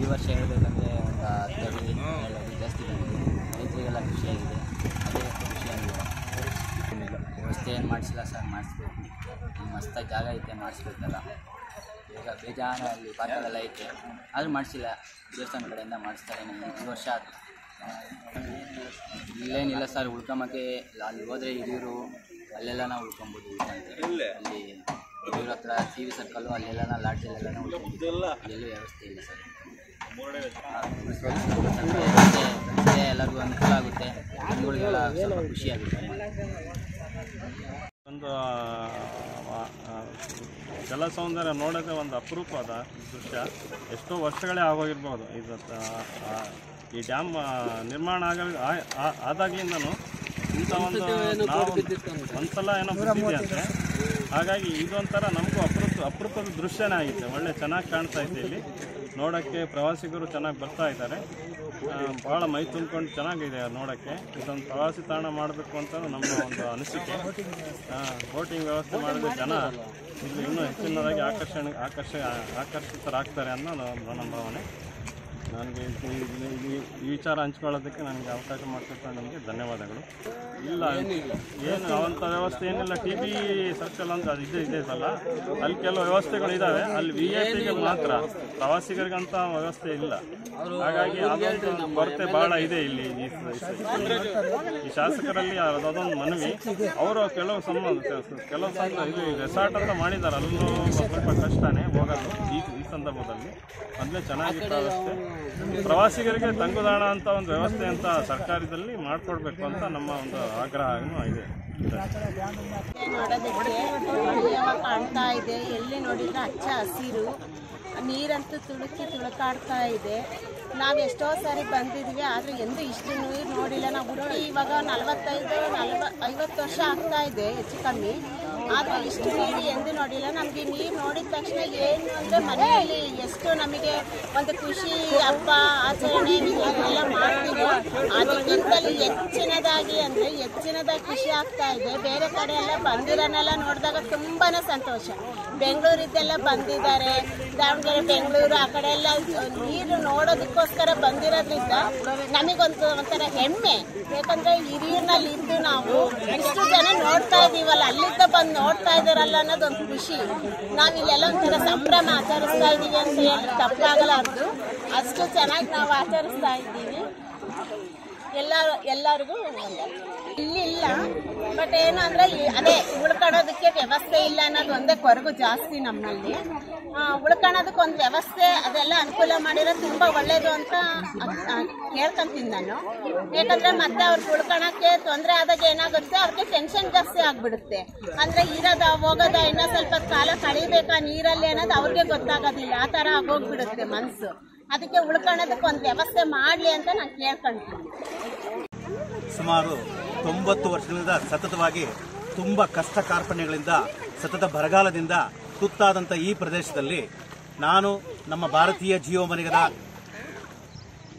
ಈ ವರ್ಷ ಹೇಳಬೇಕಂದ್ರೆ ಒಂದು 10 ಅಡಿ ಜಾಸ್ತಿ ಬಂದಿದೆ. ರೈತರಿಗೆಲ್ಲ ಖುಷಿಯಾಗಿದೆ, ಅದೇ ಖುಷಿಯಾಗಿದೆ. ವ್ಯವಸ್ಥೆ ಏನು ಮಾಡಿಸಿಲ್ಲ ಸರ್, ಮಾಡಿಸ್ಬೇಕು. ಈ ಮಸ್ತಾಗಿ ಜಾಗ ಐತೆ, ಮಾಡಿಸ್ಬೇಕಲ್ಲ. ಈಗ ಬೇಜಾನ ಅಲ್ಲಿ ಪಾತ್ರದೆಲ್ಲ ಐತೆ, ಆದರೂ ಮಾಡಿಸಿಲ್ಲ. ದೇವಸ್ಥಾನ ಕಡೆಯಿಂದ ಮಾಡಿಸ್ತಾರೆ. ಈ ವರ್ಷ ಇಲ್ಲೇನಿಲ್ಲ ಸರ್, ಉಳ್ಕೊಂಬಕ್ಕೆ ಅಲ್ಲಿ ಹೋದರೆ ಹಿರಿಯೂರು ಅಲ್ಲೆಲ್ಲ ನಾವು ಉಳ್ಕೊಬೋದು. ಅಲ್ಲಿ ಹಿರಿಯೂರ ಹತ್ರ TV ಸರ್ಕಲ್ಲು ಅಲ್ಲೆಲ್ಲ ಲಾಡ್ಜಲ್ಲೆಲ್ಲ ಉಳ್ಕೊಬೋದು. ಅಲ್ಲೆಲ್ಲೂ ವ್ಯವಸ್ಥೆ ಇಲ್ಲ ಸರ್. ಎಲ್ಲರಿಗೂ ಅನುಕೂಲ ಆಗುತ್ತೆ, ಜನಗಳಿಗೆಲ್ಲ ಸ್ವಲ್ಪ ಖುಷಿಯಾಗುತ್ತೆ. ಒಂದು ಜಲ ಸೌಂದರ್ಯ ನೋಡೋದೇ ಒಂದು ಅಪರೂಪದ ದೃಶ್ಯ. ಎಷ್ಟೋ ವರ್ಷಗಳೇ ಆಗೋಗಿರ್ಬೋದು. ಈ ಡ್ಯಾಮ್ ನಿರ್ಮಾಣ ಆದಾಗ್ಲಿಂದನೂ ಇಂಥ ನಾವು ಒಂದ್ಸಲ ಏನೋ ಬಂದಿದೆಯಂತೆ. ಹಾಗಾಗಿ ಇದೊಂಥರ ನಮಗೂ ಅಪರೂಪದ ದೃಶ್ಯನೇ ಆಗಿತ್ತು. ಒಳ್ಳೆ ಚೆನ್ನಾಗಿ ಕಾಣ್ತಾ ಇದೆ. ಇಲ್ಲಿ ನೋಡೋಕ್ಕೆ ಪ್ರವಾಸಿಗರು ಚೆನ್ನಾಗಿ ಬರ್ತಾ ಇದ್ದಾರೆ. ಭಾಳ ಮೈ ತುಂಬಿಕೊಂಡು ಚೆನ್ನಾಗಿದೆ ನೋಡೋಕ್ಕೆ. ಇದೊಂದು ಪ್ರವಾಸಿ ತಾಣ ಮಾಡಬೇಕು ಅಂತ ನಮ್ಮ ಒಂದು ಅನಿಸಿಕೆ. ಬೋಟಿಂಗ್ ವ್ಯವಸ್ಥೆ ಮಾಡಿದ್ರೆ ಜನ ಇಲ್ಲಿ ಇನ್ನೂ ಹೆಚ್ಚಿನದಾಗಿ ಆಕರ್ಷಿತರಾಗ್ತಾರೆ ಅನ್ನೋ ನನ್ನ ಭಾವನೆ. ನನಗೆ ಈ ವಿಚಾರ ಹಂಚ್ಕೊಳ್ಳೋದಕ್ಕೆ ನನಗೆ ಅವಕಾಶ ಮಾಡಿಕೊಟ್ಟು ನನಗೆ ಧನ್ಯವಾದಗಳು. ಇಲ್ಲ ಏನು ಅವಂಥ ವ್ಯವಸ್ಥೆ ಏನಿಲ್ಲ. TB ಸರ್ಕಲ್ ಅಂತ ಅದು ಇದೆ ಅಲ್ಲ, ಅಲ್ಲಿ ಕೆಲವು ವ್ಯವಸ್ಥೆಗಳಿದ್ದಾವೆ. ಅಲ್ಲಿ VIP ಮಾತ್ರ, ಪ್ರವಾಸಿಗರಿಗಂತ ವ್ಯವಸ್ಥೆ ಇಲ್ಲ. ಹಾಗಾಗಿ ಅದೊಂದು ಕೊರತೆ ಭಾಳ ಇದೆ ಇಲ್ಲಿ. ಈ ಶಾಸಕರಲ್ಲಿ ಅದೊಂದು ಮನವಿ. ಅವರು ಕೆಲವು ಇಲ್ಲಿ ರೆಸಾರ್ಟ್ ಅಂತ ಮಾಡಿದ್ದಾರೆ, ಅಲ್ಲೂ ಸ್ವಲ್ಪ ಕಷ್ಟನೇ ಹೋಗೋದು ಈ ಸಂದರ್ಭದಲ್ಲಿ. ಮೊದಲೇ ಚೆನ್ನಾಗಿತ್ತು ವ್ಯವಸ್ಥೆ. ಪ್ರವಾಸಿಗರಿಗೆ ತಂಗುದಾಣ ಅಂತ ಒಂದು ವ್ಯವಸ್ಥೆ ಅಂತ ಸರ್ಕಾರದಲ್ಲಿ ಮಾಡಿಕೊಡ್ಬೇಕು ಅಂತ ನಮ್ಮ ಒಂದು ಆಗ್ರಹನೂ ಇದೆ. ನೋಡೋದಕ್ಕೆ ಕಾಣ್ತಾ ಇದೆ. ಎಲ್ಲಿ ನೋಡಿದ್ರೆ ಹಚ್ಚ ಹಸಿರು, ನೀರಂತೂ ತುಳುಕಾಡ್ತಾ ಇದೆ. ನಾವು ಎಷ್ಟೋ ಸಾರಿ ಬಂದಿದ್ವಿ, ಆದರೆ ಎಂದು ಇಷ್ಟು ನೀರು ನೋಡಿಲ್ಲ. ನಾವು ಹುಟ್ಟಿ ಇವಾಗ 45-50 ವರ್ಷ ಆಗ್ತಾ ಇದೆ ಹೆಚ್ಚು ಕಮ್ಮಿ, ಆದರೆ ಇಷ್ಟು ನೀರು ಎಂದು ನೋಡಿಲ್ಲ. ನಮಗೆ ನೀರು ನೋಡಿದ ತಕ್ಷಣ ಏನು ಅಂದರೆ ಮನೆಯಲ್ಲಿ ಎಷ್ಟು ನಮಗೆ ಒಂದು ಖುಷಿ, ಹಬ್ಬ ಆಚರಣೆ ಎಲ್ಲ ಮಾಡ್ತೀವಿ. ಅದಕ್ಕಿಂತಲೂ ಹೆಚ್ಚಿನದಾಗಿ ಖುಷಿ ಆಗ್ತಾ ಇದೆ. ಬೇರೆ ಕಡೆ ಎಲ್ಲ ಬಂದಿರೋನೆಲ್ಲ ನೋಡಿದಾಗ ತುಂಬಾ ಸಂತೋಷ. ಬೆಂಗಳೂರಿದ್ದೆಲ್ಲ ಬಂದಿದ್ದಾರೆ, ದಾವಣಗೆರೆ, ಬೆಂಗಳೂರು ಆ ಕಡೆ ಎಲ್ಲ ನೀರು ನೋಡೋದಕ್ಕೋಸ್ಕರ ಬಂದಿರೋದ್ರಿಂದ ನಮಗೊಂಥರ ಹೆಮ್ಮೆ. ಯಾಕಂದರೆ ಹಿರಿಯೂರಿನಲ್ಲಿ ಇದ್ದು ನಾವು ಇಷ್ಟು ಜನ ನೋಡ್ತಾ ಇದ್ದೀವಲ್ಲ, ಅಲ್ಲಿಂದ ಬಂದು ನೋಡ್ತಾ ಇದ್ದಾರಲ್ಲ ಅನ್ನೋದೊಂದು ಖುಷಿ. ನಾವಿಲ್ಲೆಲ್ಲ ಒಂಥರ ಸಂಭ್ರಮ ಆಚರಿಸ್ತಾ ಇದ್ದೀವಿ ಅಂತ ಹೇಳಿ ತಪ್ಪಾಗಲಾರ್ದು. ಅಷ್ಟು ಚೆನ್ನಾಗಿ ನಾವು ಆಚರಿಸ್ತಾ ಇದ್ದೀವಿ. ಎಲ್ಲರಿಗೂ ಇಲ್ಲಿ ಇಲ್ಲ. ಬಟ್ ಏನು ಅಂದರೆ ಅದೇ ಉಳ್ಕೊಳ್ಳೋದಕ್ಕೆ ವ್ಯವಸ್ಥೆ ಇಲ್ಲ ಅನ್ನೋದು ಒಂದೇ ಕೊರಗು ಜಾಸ್ತಿ ನಮ್ಮಲ್ಲಿ. ಉಳ್ಕೊಳ್ಳೋದಕ್ಕೆ ಒಂದು ವ್ಯವಸ್ಥೆ ಅದೆಲ್ಲ ಅನುಕೂಲ ಮಾಡಿರೋ ತುಂಬ ಒಳ್ಳೇದು ಅಂತ ಹೇಳ್ಕೊಂತೀನಿ ನಾನು. ಯಾಕಂದರೆ ಮತ್ತೆ ಅವ್ರಿಗೆ ಉಳ್ಕೊಳ್ಳೋಕ್ಕೆ ತೊಂದರೆ ಆದಾಗ ಏನಾಗುತ್ತೆ, ಅವ್ರಿಗೆ ಟೆನ್ಷನ್ ಜಾಸ್ತಿ ಆಗಿಬಿಡುತ್ತೆ. ಅಂದರೆ ಇರೋದ ಹೋಗೋದ ಇನ್ನೂ ಸ್ವಲ್ಪ ಕಾಲ ಕಳಿಬೇಕಾ ನೀರಲ್ಲಿ ಅನ್ನೋದು ಅವ್ರಿಗೆ ಗೊತ್ತಾಗೋದಿಲ್ಲ. ಆ ಥರ ಆಗೋಗ್ಬಿಡುತ್ತೆ ಮನಸ್ಸು. ಅದಕ್ಕೆ ಉಳ್ಕೊಳ್ಳೋದಕ್ಕೆ ಒಂದು ವ್ಯವಸ್ಥೆ ಮಾಡಲಿ ಅಂತ ನಾನು ಕೇಳ್ಕೊಂತೀನಿ. ಸುಮಾರು 90 ವರ್ಷಗಳಿಂದ ಸತತವಾಗಿ ತುಂಬ ಕಷ್ಟ ಕಾರ್ಪಣ್ಯಗಳಿಂದ ಸತತ ಬರಗಾಲದಿಂದ ತುತ್ತಾದಂಥ ಈ ಪ್ರದೇಶದಲ್ಲಿ ನಾನು ನಮ್ಮ ಭಾರತೀಯ ಜೀವಮನಿಗದ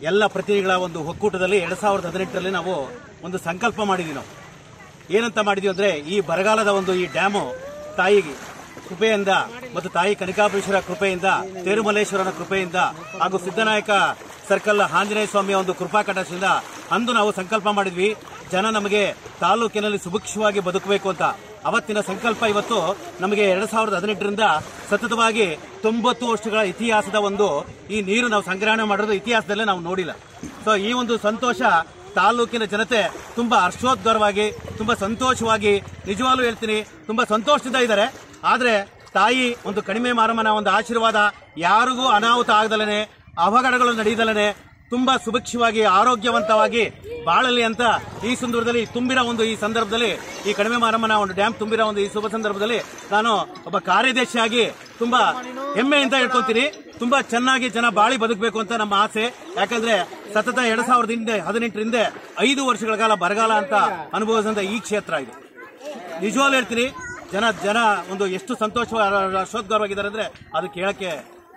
ಎಲ್ಲ ಪ್ರತಿನಿಧಿಗಳ ಒಂದು ಒಕ್ಕೂಟದಲ್ಲಿ 2018ರಲ್ಲಿ ನಾವು ಒಂದು ಸಂಕಲ್ಪ ಮಾಡಿದ್ವಿ. ನಾವು ಏನಂತ ಮಾಡಿದ್ವಿ ಅಂದರೆ, ಈ ಬರಗಾಲದ ಒಂದು ಈ ಡ್ಯಾಮು ತಾಯಿ ಕೃಪೆಯಿಂದ ಮತ್ತು ತಾಯಿ ಕನಕಾಂಬೇಶ್ವರ ಕೃಪೆಯಿಂದ, ತೇರುಮಲ್ಲೇಶ್ವರನ ಕೃಪೆಯಿಂದ ಹಾಗೂ ಸಿದ್ದನಾಯಕ ಸರ್ಕಲ್ ಆಂಜನೇಯ ಸ್ವಾಮಿಯ ಒಂದು ಕೃಪಾ ಕಟಾಕ್ಷದಿಂದ ಅಂದು ನಾವು ಸಂಕಲ್ಪ ಮಾಡಿದ್ವಿ, ಜನ ನಮಗೆ ತಾಲೂಕಿನಲ್ಲಿ ಸುಭಿಕ್ಷವಾಗಿ ಬದುಕಬೇಕು ಅಂತ. ಅವತ್ತಿನ ಸಂಕಲ್ಪ ಇವತ್ತು ನಮಗೆ 2018ರಿಂದ ಸತತವಾಗಿ 90 ವರ್ಷಗಳ ಇತಿಹಾಸದ ಒಂದು ಈ ನೀರು ನಾವು ಸಂಗ್ರಹಣೆ ಮಾಡೋದು ಇತಿಹಾಸದಲ್ಲೇ ನಾವು ನೋಡಿಲ್ಲ. ಸೊ ಈ ಒಂದು ಸಂತೋಷ ತಾಲೂಕಿನ ಜನತೆ ತುಂಬಾ ಹರ್ಷೋದ್ಗಾರವಾಗಿ, ತುಂಬಾ ಸಂತೋಷವಾಗಿ, ನಿಜವಾಗ್ಲೂ ಹೇಳ್ತೀನಿ ತುಂಬಾ ಸಂತೋಷದಿಂದ ಇದ್ದಾರೆ. ಆದರೆ ತಾಯಿ ಒಂದು ಕಡಿಮೆ ಮಾರಮ್ಮನ ಒಂದು ಆಶೀರ್ವಾದ ಯಾರಿಗೂ ಅನಾಹುತ ಆಗದಲೇ, ಅವಘಡಗಳು ನಡೆಯದಲೇ ತುಂಬಾ ಸುಭಿಕ್ಷವಾಗಿ ಆರೋಗ್ಯವಂತವಾಗಿ ಬಾಳಲಿ ಅಂತ ಈ ಸಂದರ್ಭದಲ್ಲಿ ತುಂಬಿರೋ ಒಂದು ಈ ಸಂದರ್ಭದಲ್ಲಿ, ಈ ಕಡಿಮೆ ಮಾರಮ್ಮನ ಒಂದು ಡ್ಯಾಮ್ ತುಂಬಿರೋ ಒಂದು ಈ ಶುಭ ಸಂದರ್ಭದಲ್ಲಿ ನಾನು ಒಬ್ಬ ಕಾರ್ಯದರ್ಶಿಯಾಗಿ ತುಂಬಾ ಹೆಮ್ಮೆಯಿಂದ ಹೇಳ್ಕೊತೀನಿ. ತುಂಬಾ ಚೆನ್ನಾಗಿ ಜನ ಬಾಳಿ ಬದುಕಬೇಕು ಅಂತ ನಮ್ಮ ಆಸೆ. ಯಾಕಂದ್ರೆ ಸತತ 2018ರಿಂದ 5 ವರ್ಷಗಳ ಕಾಲ ಬರಗಾಲ ಅಂತ ಅನುಭವಿಸಿದ ಈ ಕ್ಷೇತ್ರ ಇದು. ನಿಜವಾಗ್ಲೂ ಹೇಳ್ತೀನಿ, ಜನ ಒಂದು ಎಷ್ಟು ಹರ್ಷೋದ್ಗಾರವಾಗಿದ್ದಾರೆ ಅಂದ್ರೆ ಅದು ಕೇಳಕ್ಕೆ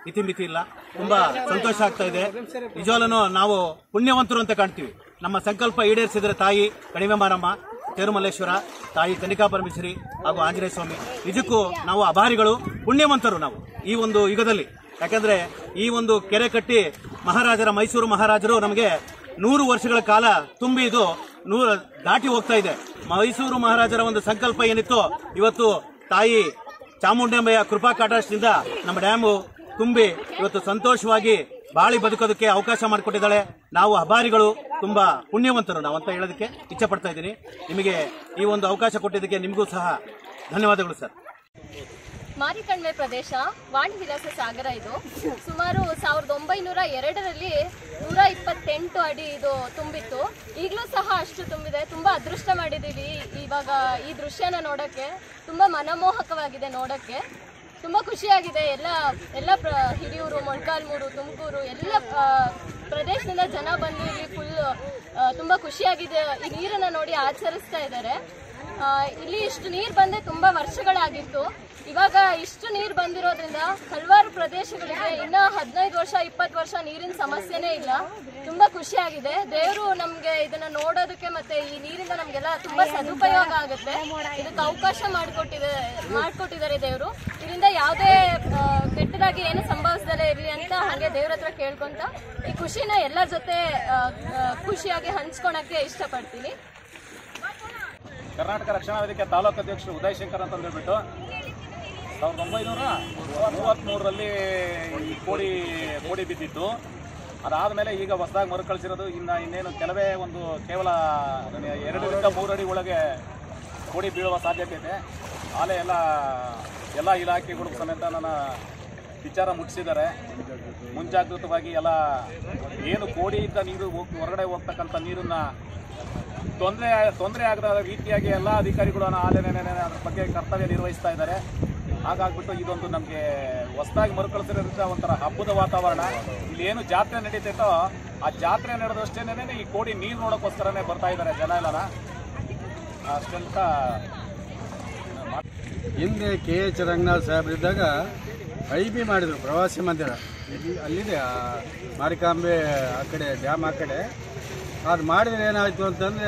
ಇತಿಮಿತಿ ಇಲ್ಲ. ತುಂಬಾ ಸಂತೋಷ ಆಗ್ತಾ ಇದೆ. ನಿಜವಾಗ್ಲೂ ನಾವು ಪುಣ್ಯವಂತರು ಅಂತ ಕಾಣ್ತೀವಿ. ನಮ್ಮ ಸಂಕಲ್ಪ ಈಡೇರಿಸಿದ್ರೆ ತಾಯಿ ಕಡಿಮೆ ಮಾರಮ್ಮ, ತೇರುಮಲ್ಲೇಶ್ವರ, ತಾಯಿ ಕನಿಕಾಪರಮೇಶ್ವರಿ ಹಾಗೂ ಆಂಜನೇಯ ಸ್ವಾಮಿ, ನಿಜಕ್ಕೂ ನಾವು ಅಭಾರಿಗಳು, ಪುಣ್ಯವಂತರು ನಾವು ಈ ಒಂದು ಯುಗದಲ್ಲಿ. ಯಾಕಂದ್ರೆ ಈ ಒಂದು ಕೆರೆ ಕಟ್ಟಿ ಮೈಸೂರು ಮಹಾರಾಜರು ನಮಗೆ 100 ವರ್ಷಗಳ ಕಾಲ ತುಂಬಿ ಇದು 100 ದಾಟಿ ಹೋಗ್ತಾ ಇದೆ. ಮೈಸೂರು ಮಹಾರಾಜರ ಒಂದು ಸಂಕಲ್ಪ ಏನಿತ್ತು, ಇವತ್ತು ತಾಯಿ ಚಾಮುಂಡೇಂಬೆಯ ಕೃಪಾ ಕಟಾಕ್ಷದಿಂದ ನಮ್ಮ ಡ್ಯಾಮು ತುಂಬಿ ಇವತ್ತು ಸಂತೋಷವಾಗಿ ಬಾಳಿ ಬದುಕೋದಕ್ಕೆ ಅವಕಾಶ ಮಾಡಿಕೊಟ್ಟಿದ್ದಾಳೆ. ನಾವು ಅಭಾರಿಗಳು, ತುಂಬಾ ಪುಣ್ಯವಂತರು ನಾವು ಅಂತ ಹೇಳೋದಕ್ಕೆ ಇಚ್ಛೆ ಪಡ್ತಾ ಇದ್ದೀನಿ. ನಿಮಗೆ ಈ ಒಂದು ಅವಕಾಶ ಕೊಟ್ಟಿದ್ದಕ್ಕೆ ನಿಮಗೂ ಸಹ ಧನ್ಯವಾದಗಳು ಸರ್. ಮಾರಿಕಣಿವೆ ಪ್ರದೇಶ ವಾಣಿವಿಲಾಸ ಸಾಗರ ಇದು ಸುಮಾರು 1902ರಲ್ಲಿ 128 ಅಡಿ ಇದು ತುಂಬಿತ್ತು. ಈಗಲೂ ಸಹ ಅಷ್ಟು ತುಂಬಿದೆ. ತುಂಬಾ ಅದೃಷ್ಟ ಮಾಡಿದ್ದೀವಿ ಇವಾಗ ಈ ದೃಶ್ಯನ ನೋಡೋಕ್ಕೆ. ತುಂಬಾ ಮನಮೋಹಕವಾಗಿದೆ ನೋಡೋಕ್ಕೆ. ತುಂಬ ಖುಷಿಯಾಗಿದೆ. ಎಲ್ಲ ಹಿರಿಯೂರು, ಮೊಳಕಾಲ್ಮೂರು, ತುಮಕೂರು ಎಲ್ಲ ಪ್ರದೇಶದಿಂದ ಜನ ಬಂದು ಇಲ್ಲಿ ಫುಲ್ ತುಂಬ ಖುಷಿಯಾಗಿದೆ. ಈ ನೀರನ್ನು ನೋಡಿ ಆಚರಿಸ್ತಾ ಇದ್ದಾರೆ. ಇಲ್ಲಿ ಇಷ್ಟು ನೀರು ಬಂದೆ ತುಂಬ ವರ್ಷಗಳಾಗಿತ್ತು. ಇವಾಗ ಇಷ್ಟು ನೀರು ಬಂದಿರೋದ್ರಿಂದ ಹಲವಾರು ಪ್ರದೇಶಗಳಿಗೆ ಇನ್ನ 15 ವರ್ಷ 20 ವರ್ಷ ನೀರಿನ ಸಮಸ್ಯೆನೇ ಇಲ್ಲ. ತುಂಬಾ ಖುಷಿಯಾಗಿದೆ. ದೇವರು ನಮ್ಗೆ ಇದನ್ನ ನೋಡೋದಕ್ಕೆ ಮತ್ತೆ ಈ ನೀರಿಂದ ನಮ್ಗೆಲ್ಲ ತುಂಬಾ ಸದುಪಯೋಗ ಆಗುತ್ತೆ. ಇದಕ್ಕೆ ಅವಕಾಶ ಮಾಡಿಕೊಟ್ಟಿದ್ದಾರೆ ದೇವರು. ಇದರಿಂದ ಯಾವುದೇ ಕೆಟ್ಟದಾಗಿ ಏನು ಸಂಭವಿಸದಲ್ಲೇ ಇರಲಿ ಅಂತ ಹಾಗೆ ದೇವ್ರ ಹತ್ರ ಕೇಳ್ಕೊಂತ ಈ ಖುಷಿನ ಎಲ್ಲರ ಜೊತೆ ಖುಷಿಯಾಗಿ ಹಂಚ್ಕೊಳಕ್ಕೆ ಇಷ್ಟಪಡ್ತೀನಿ. ಕರ್ನಾಟಕ ರಕ್ಷಣಾ ವೇದಿಕೆ ತಾಲೂಕು ಅಧ್ಯಕ್ಷರು ಉದಯ್ ಶಂಕರ್ ಅಂತ ಹೇಳ್ಬಿಟ್ಟು 1933ರಲ್ಲಿ ಈ ಕೋಡಿ ಬಿದ್ದಿತ್ತು. ಅದಾದಮೇಲೆ ಈಗ ಹೊಸದಾಗಿ ಮರುಕಳಿಸಿರೋದು. ಇನ್ನೇನು ಕೇವಲ 2ರಿಂದ 3 ಅಡಿ ಒಳಗೆ ಕೋಡಿ ಬೀಳುವ ಸಾಧ್ಯತೆ ಇದೆ. ಆಲೆ ಎಲ್ಲ ಇಲಾಖೆಗಳು ಸಮೇತ ನನ್ನ ವಿಚಾರ ಮುಟ್ಟಿಸಿದ್ದಾರೆ. ಮುಂಜಾಗೃತವಾಗಿ ಎಲ್ಲ ಏನು ಕೋಡಿಯಿಂದ ನೀರು ಹೊರಗಡೆ ಹೋಗ್ತಕ್ಕಂಥ ನೀರನ್ನ ತೊಂದರೆ ಆಗದ ರೀತಿಯಾಗಿ ಎಲ್ಲ ಅಧಿಕಾರಿಗಳು ಅದ್ರ ಬಗ್ಗೆ ಕರ್ತವ್ಯ ನಿರ್ವಹಿಸ್ತಾ ಇದ್ದಾರೆ. ಹಾಗಾಗ್ಬಿಟ್ಟು ಇದೊಂದು ನಮಗೆ ಹೊಸದಾಗಿ ಮರುಕಳಿಸಿರೋದ್ರಿಂದ ಒಂಥರ ಹಬ್ಬದ ವಾತಾವರಣ. ಇಲ್ಲಿ ಏನು ಜಾತ್ರೆ ನಡೀತೈತೋ ಆ ಜಾತ್ರೆ ನಡೆದಷ್ಟೇನೆ ಈ ಕೋಡಿ ನೀರು ನೋಡೋಕ್ಕೋಸ್ಕರನೇ ಬರ್ತಾ ಇದ್ದಾರೆ ಜನ ಎಲ್ಲ. ಅಷ್ಟಂತ ಹಿಂದೆ KH ರಂಗನಾಥ್ ಸಾಹೇಬ್ರಿದ್ದಾಗ IB ಮಾಡಿದರು ಪ್ರವಾಸಿ ಮಂದಿರ. ಅಲ್ಲಿದೆ ಮಾರಿಕಾಂಬೆ ಆ ಕಡೆ ಡ್ಯಾಮ್ ಆ ಕಡೆ. ಅದು ಮಾಡಿದ್ರೆ ಏನಾಯಿತು ಅಂತಂದರೆ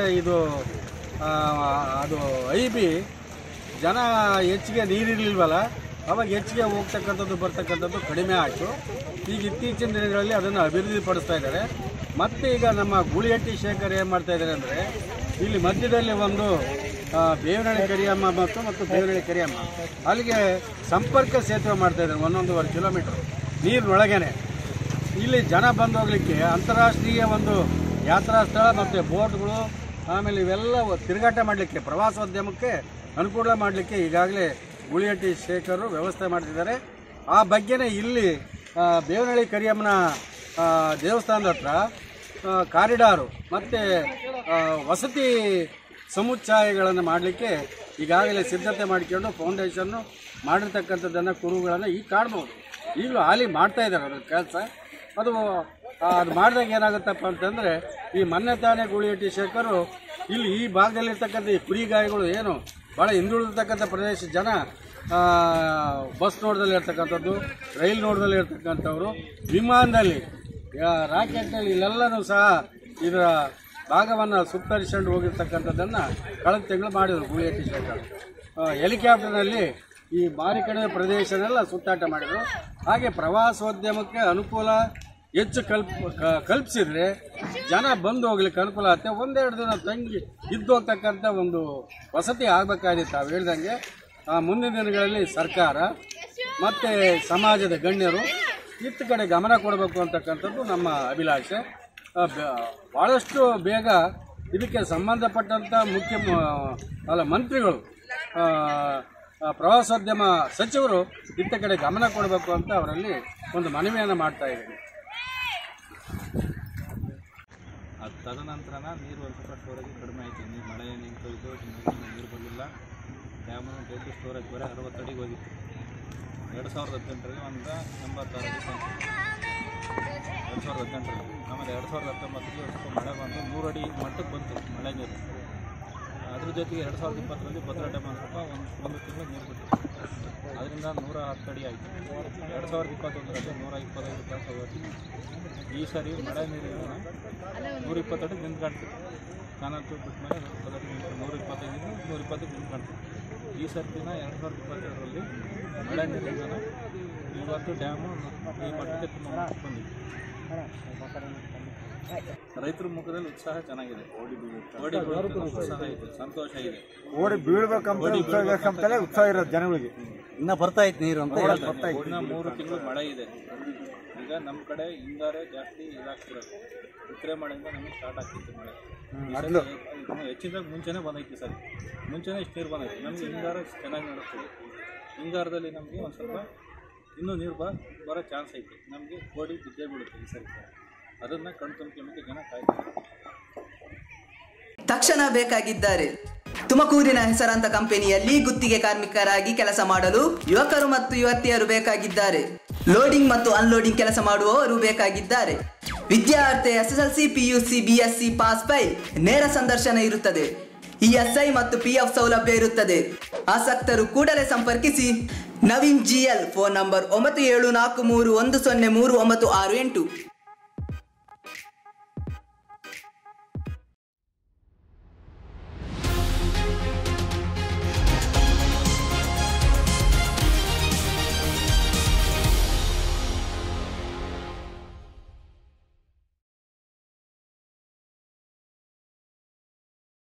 ಅದು IB ಜನ ಹೆಚ್ಚಿಗೆ ನೀರಿರಲಿಲ್ವಲ್ಲ, ಅವಾಗ ಹೆಚ್ಚಿಗೆ ಹೋಗ್ತಕ್ಕಂಥದ್ದು ಬರ್ತಕ್ಕಂಥದ್ದು ಕಡಿಮೆ ಆಯಿತು. ಈಗ ಇತ್ತೀಚಿನ ದಿನಗಳಲ್ಲಿ ಅದನ್ನು ಅಭಿವೃದ್ಧಿಪಡಿಸ್ತಾ ಇದ್ದಾರೆ. ಮತ್ತು ಈಗ ನಮ್ಮ ಗೂಳಿಹಟ್ಟಿ ಶೇಖರ್ ಏನು ಮಾಡ್ತಾ ಇದ್ದಾರೆ ಅಂದರೆ, ಇಲ್ಲಿ ಮಧ್ಯದಲ್ಲಿ ಒಂದು ಬೇವನಹಳ್ಳಿ ಕರಿಯಮ್ಮ ಮತ್ತು ಬೇವನಹಳ್ಳಿ ಕರಿಯಮ್ಮ ಅಲ್ಲಿಗೆ ಸಂಪರ್ಕ ಸೇತುವೆ ಮಾಡ್ತಾ ಇದ್ದಾರೆ 1.5 ಕಿಲೋಮೀಟರ್ ನೀರಿನೊಳಗೇನೆ. ಇಲ್ಲಿ ಜನ ಬಂದು ಹೋಗ್ಲಿಕ್ಕೆ ಅಂತಾರಾಷ್ಟ್ರೀಯ ಒಂದು ಯಾತ್ರಾ ಸ್ಥಳ ಮತ್ತು ಬೋಟ್ಗಳು, ಆಮೇಲೆ ಇವೆಲ್ಲ ತಿರುಗಾಟ ಮಾಡಲಿಕ್ಕೆ ಪ್ರವಾಸೋದ್ಯಮಕ್ಕೆ ಅನುಕೂಲ ಮಾಡಲಿಕ್ಕೆ ಈಗಾಗಲೇ ಗೂಳಿಹಟ್ಟಿ ಶೇಖರು ವ್ಯವಸ್ಥೆ ಮಾಡ್ತಿದ್ದಾರೆ. ಆ ಬಗ್ಗೆನೇ ಇಲ್ಲಿ ಬೇವನಹಳ್ಳಿ ಕರಿಯಮ್ಮನ ದೇವಸ್ಥಾನದ ಹತ್ರ ಕಾರಿಡಾರು ಮತ್ತು ವಸತಿ ಸಮುಚ್ಚಯಗಳನ್ನು ಮಾಡಲಿಕ್ಕೆ ಈಗಾಗಲೇ ಸಿದ್ಧತೆ ಮಾಡಿಕೊಂಡು ಫೌಂಡೇಶನ್ನು ಮಾಡಿರ್ತಕ್ಕಂಥದ್ದನ್ನು ಕುರುಗಳನ್ನು ಈಗ ಕಾಣ್ಬೋದು. ಈಗಲೂ ಹಾಲಿ ಮಾಡ್ತಾಯಿದ್ದಾರೆ ಅದ್ರ ಕೆಲಸ. ಅದು ಮಾಡಿದಾಗ ಏನಾಗುತ್ತಪ್ಪ ಅಂತಂದರೆ, ಈ ಮೊನ್ನೆ ತಾನೇ ಗೂಳಿಹಟ್ಟಿ ಶೇಖರು ಇಲ್ಲಿ ಈ ಭಾಗದಲ್ಲಿರ್ತಕ್ಕಂಥ ಈ ಕುರಿಗಾಯಿಗಳು ಏನು ಭಾಳ ಹಿಂದುಳಿದಿರ್ತಕ್ಕಂಥ ಪ್ರದೇಶ ಜನ ಬಸ್ ನೋಡ್ದಲ್ಲಿ ಇರ್ತಕ್ಕಂಥದ್ದು, ರೈಲ್ ನೋಡ್ದಲ್ಲಿ ಇರ್ತಕ್ಕಂಥವ್ರು, ವಿಮಾನದಲ್ಲಿ, ರಾಕೆಟ್ನಲ್ಲಿ ಇಲ್ಲೆಲ್ಲನೂ ಸಹ ಇದರ ಭಾಗವನ್ನು ಸುತ್ತರಿಸ್ಕೊಂಡು ಹೋಗಿರ್ತಕ್ಕಂಥದ್ದನ್ನು ಕಳೆದ ತಿಂಗಳು ಮಾಡಿದರು ಗೂಳಿಹಟ್ಟಿ ಶೇಖರ್. ಹೆಲಿಕಾಪ್ಟರ್ನಲ್ಲಿ ಈ ಭಾರಿ ಕಡಿಮೆ ಪ್ರದೇಶನೆಲ್ಲ ಸುತ್ತಾಟ ಮಾಡಿದರು. ಹಾಗೆ ಪ್ರವಾಸೋದ್ಯಮಕ್ಕೆ ಅನುಕೂಲ ಹೆಚ್ಚು ಕಲ್ಪಿಸಿದ್ರೆ ಜನ ಬಂದು ಹೋಗ್ಲಿಕ್ಕೆ ಅನುಕೂಲ ಆಗುತ್ತೆ. ಒಂದೆರಡು ದಿನ ತಂಗಿ ಇದ್ದು ಹೋಗ್ತಕ್ಕಂಥ ಒಂದು ವಸತಿ ಆಗಬೇಕಾಗಿತ್ತು. ತಾವು ಹೇಳ್ದಂಗೆ ಮುಂದಿನ ದಿನಗಳಲ್ಲಿ ಸರ್ಕಾರ ಮತ್ತು ಸಮಾಜದ ಗಣ್ಯರು ಇತ್ತ ಕಡೆ ಗಮನ ಕೊಡಬೇಕು ಅಂತಕ್ಕಂಥದ್ದು ನಮ್ಮ ಅಭಿಲಾಷೆ. ಭಾಳಷ್ಟು ಬೇಗ ಇದಕ್ಕೆ ಸಂಬಂಧಪಟ್ಟಂಥ ಮಂತ್ರಿಗಳು, ಪ್ರವಾಸೋದ್ಯಮ ಸಚಿವರು ಇತ್ತ ಕಡೆ ಗಮನ ಕೊಡಬೇಕು ಅಂತ ಅವರಲ್ಲಿ ಒಂದು ಮನವಿಯನ್ನು ಮಾಡ್ತಾ ಇದ್ದೀನಿ. ಅದು ತದನಂತರ ನೀರು ಒಂದು ಸ್ವಲ್ಪ ಸ್ಟೋರೇಜ್ ಕಡಿಮೆ ಆಯಿತು. ನೀರು ಮಳೆ ನಿಂತೋಯ್ತು, ನೀರು ಬರಲಿಲ್ಲ. ಡ್ಯಾಮು ಡೇಟು ಸ್ಟೋರೇಜ್ ಬರೀ 60 ಅಡಿಗೆ ಹೋಗಿತ್ತು. 2018ರಲ್ಲಿ ಒಂದು 86 ಅಡಿ 2018ರಲ್ಲಿ. ಆಮೇಲೆ 2019ರಲ್ಲಿ ಸ್ವಲ್ಪ ಮಳೆ ಬಂದು 100 ಅಡಿ ಮಟ್ಟಕ್ಕೆ ಬಂತು ಮಳೆ ನೀರು. ಅದ್ರ ಜೊತೆಗೆ 2020ರಲ್ಲಿ ಭದ್ರಾ ಡ್ಯಾಮ್ ಸ್ವಲ್ಪ ಒಂದು ತಿಂಗಳು ನೀರು ಬಿಟ್ಟು ಅದರಿಂದ 110 ಅಡಿ ಆಯಿತು. 2021ರಲ್ಲಿ 125 ತಾಸು ಹೋಗಿ ಈ ಸರಿ ಮಳೆ ನೀರು 120 ಅಡಿ ನಿಂತು ಕಾಣ್ತಿತ್ತು. ಕಾಣಂತೂ ಬಿಟ್ಟ ಮೇಲೆ 125 120 ನಿಂತು ಕಾಣ್ತಿತ್ತು. ಈ ಸರ್ತಿನ 2022ರಲ್ಲಿ ಮಳೆ ನೀರಿಂದ ಇವತ್ತು ಡ್ಯಾಮು ಈ ಮಟ್ಟಕ್ಕೆ ತುಂಬ ಬಂದಿದೆ. ರೈತರ ಮುಖದಲ್ಲಿ ಉತ್ಸಾಹ ಚೆನ್ನಾಗಿದೆ. ಓಡಿ ಉತ್ಸಾಹ ಇದೆ, ಸಂತೋಷ ಇದೆ. ಓಡಿ ಬೀಳ್ಬೇಕಂತಲೇ ಉತ್ಸಾಹ ಇರೋದು ಜನಗಳಿಗೆ. ಇನ್ನ ಬರ್ತಾ ಇತ್ತು ನೀರು ಅಂತ ಬರ್ತಾ ಇತ್ತು. ಇನ್ನು 3 ತಿಂಗಳು ಮಳೆ ಇದೆ. ಈಗ ನಮ್ಮ ಕಡೆ ಹಿಂಗಾರೆ ಜಾಸ್ತಿ ಇದಾಗ್ತಿರೋದು. ಉತ್ತರೆ ಮಳೆಯಿಂದ ನಮಗೆ ಸ್ಟಾರ್ಟ್ ಆಗ್ತಿತ್ತು ಮಳೆ. ಹೆಚ್ಚಿನದಾಗ ಮುಂಚೆನೇ ಬಂದೈತಿ ಸರ್. ಮುಂಚೆನೇ ಇಷ್ಟು ನೀರು ಬಂದೈತಿ. ನಮಗೆ ಹಿಂಗಾರ ಚೆನ್ನಾಗಿ ನಡೆಸ್ತೀವಿ. ಹಿಂಗಾರದಲ್ಲಿ ನಮಗೆ ಒಂದು ಸ್ವಲ್ಪ ಇನ್ನೂ ನೀರು ಬರೋ ಚಾನ್ಸ್ ಐತಿ. ನಮಗೆ ಗೋಡಿ ಬಿದ್ದೇ ಬೀಳುತ್ತೆ ಈ ಸರಿ. ಅದನ್ನು ಕಣ್ ತುಂಬಿಕೆ ಜನ ಕಾಯ್ತಾರೆ. ತಕ್ಷಣ ಬೇಕಾಗಿದ್ದಾರೆ. ತುಮಕೂರಿನ ಹೆಸರಾಂತ ಕಂಪನಿಯಲ್ಲಿ ಗುತ್ತಿಗೆ ಕಾರ್ಮಿಕರಾಗಿ ಕೆಲಸ ಮಾಡಲು ಯುವಕರು ಮತ್ತು ಯುವತಿಯರು ಬೇಕಾಗಿದ್ದಾರೆ. ಲೋಡಿಂಗ್ ಮತ್ತು ಅನ್ಲೋಡಿಂಗ್ ಕೆಲಸ ಮಾಡುವವರು ಬೇಕಾಗಿದ್ದಾರೆ. ವಿದ್ಯಾರ್ಥಿ SSLC, PUC, BSc pass by ನೇರ ಸಂದರ್ಶನ ಇರುತ್ತದೆ. ESI ಮತ್ತು PF ಸೌಲಭ್ಯ ಇರುತ್ತದೆ. ಆಸಕ್ತರು ಕೂಡಲೇ ಸಂಪರ್ಕಿಸಿ. Naveen GL, phone number 9743103968.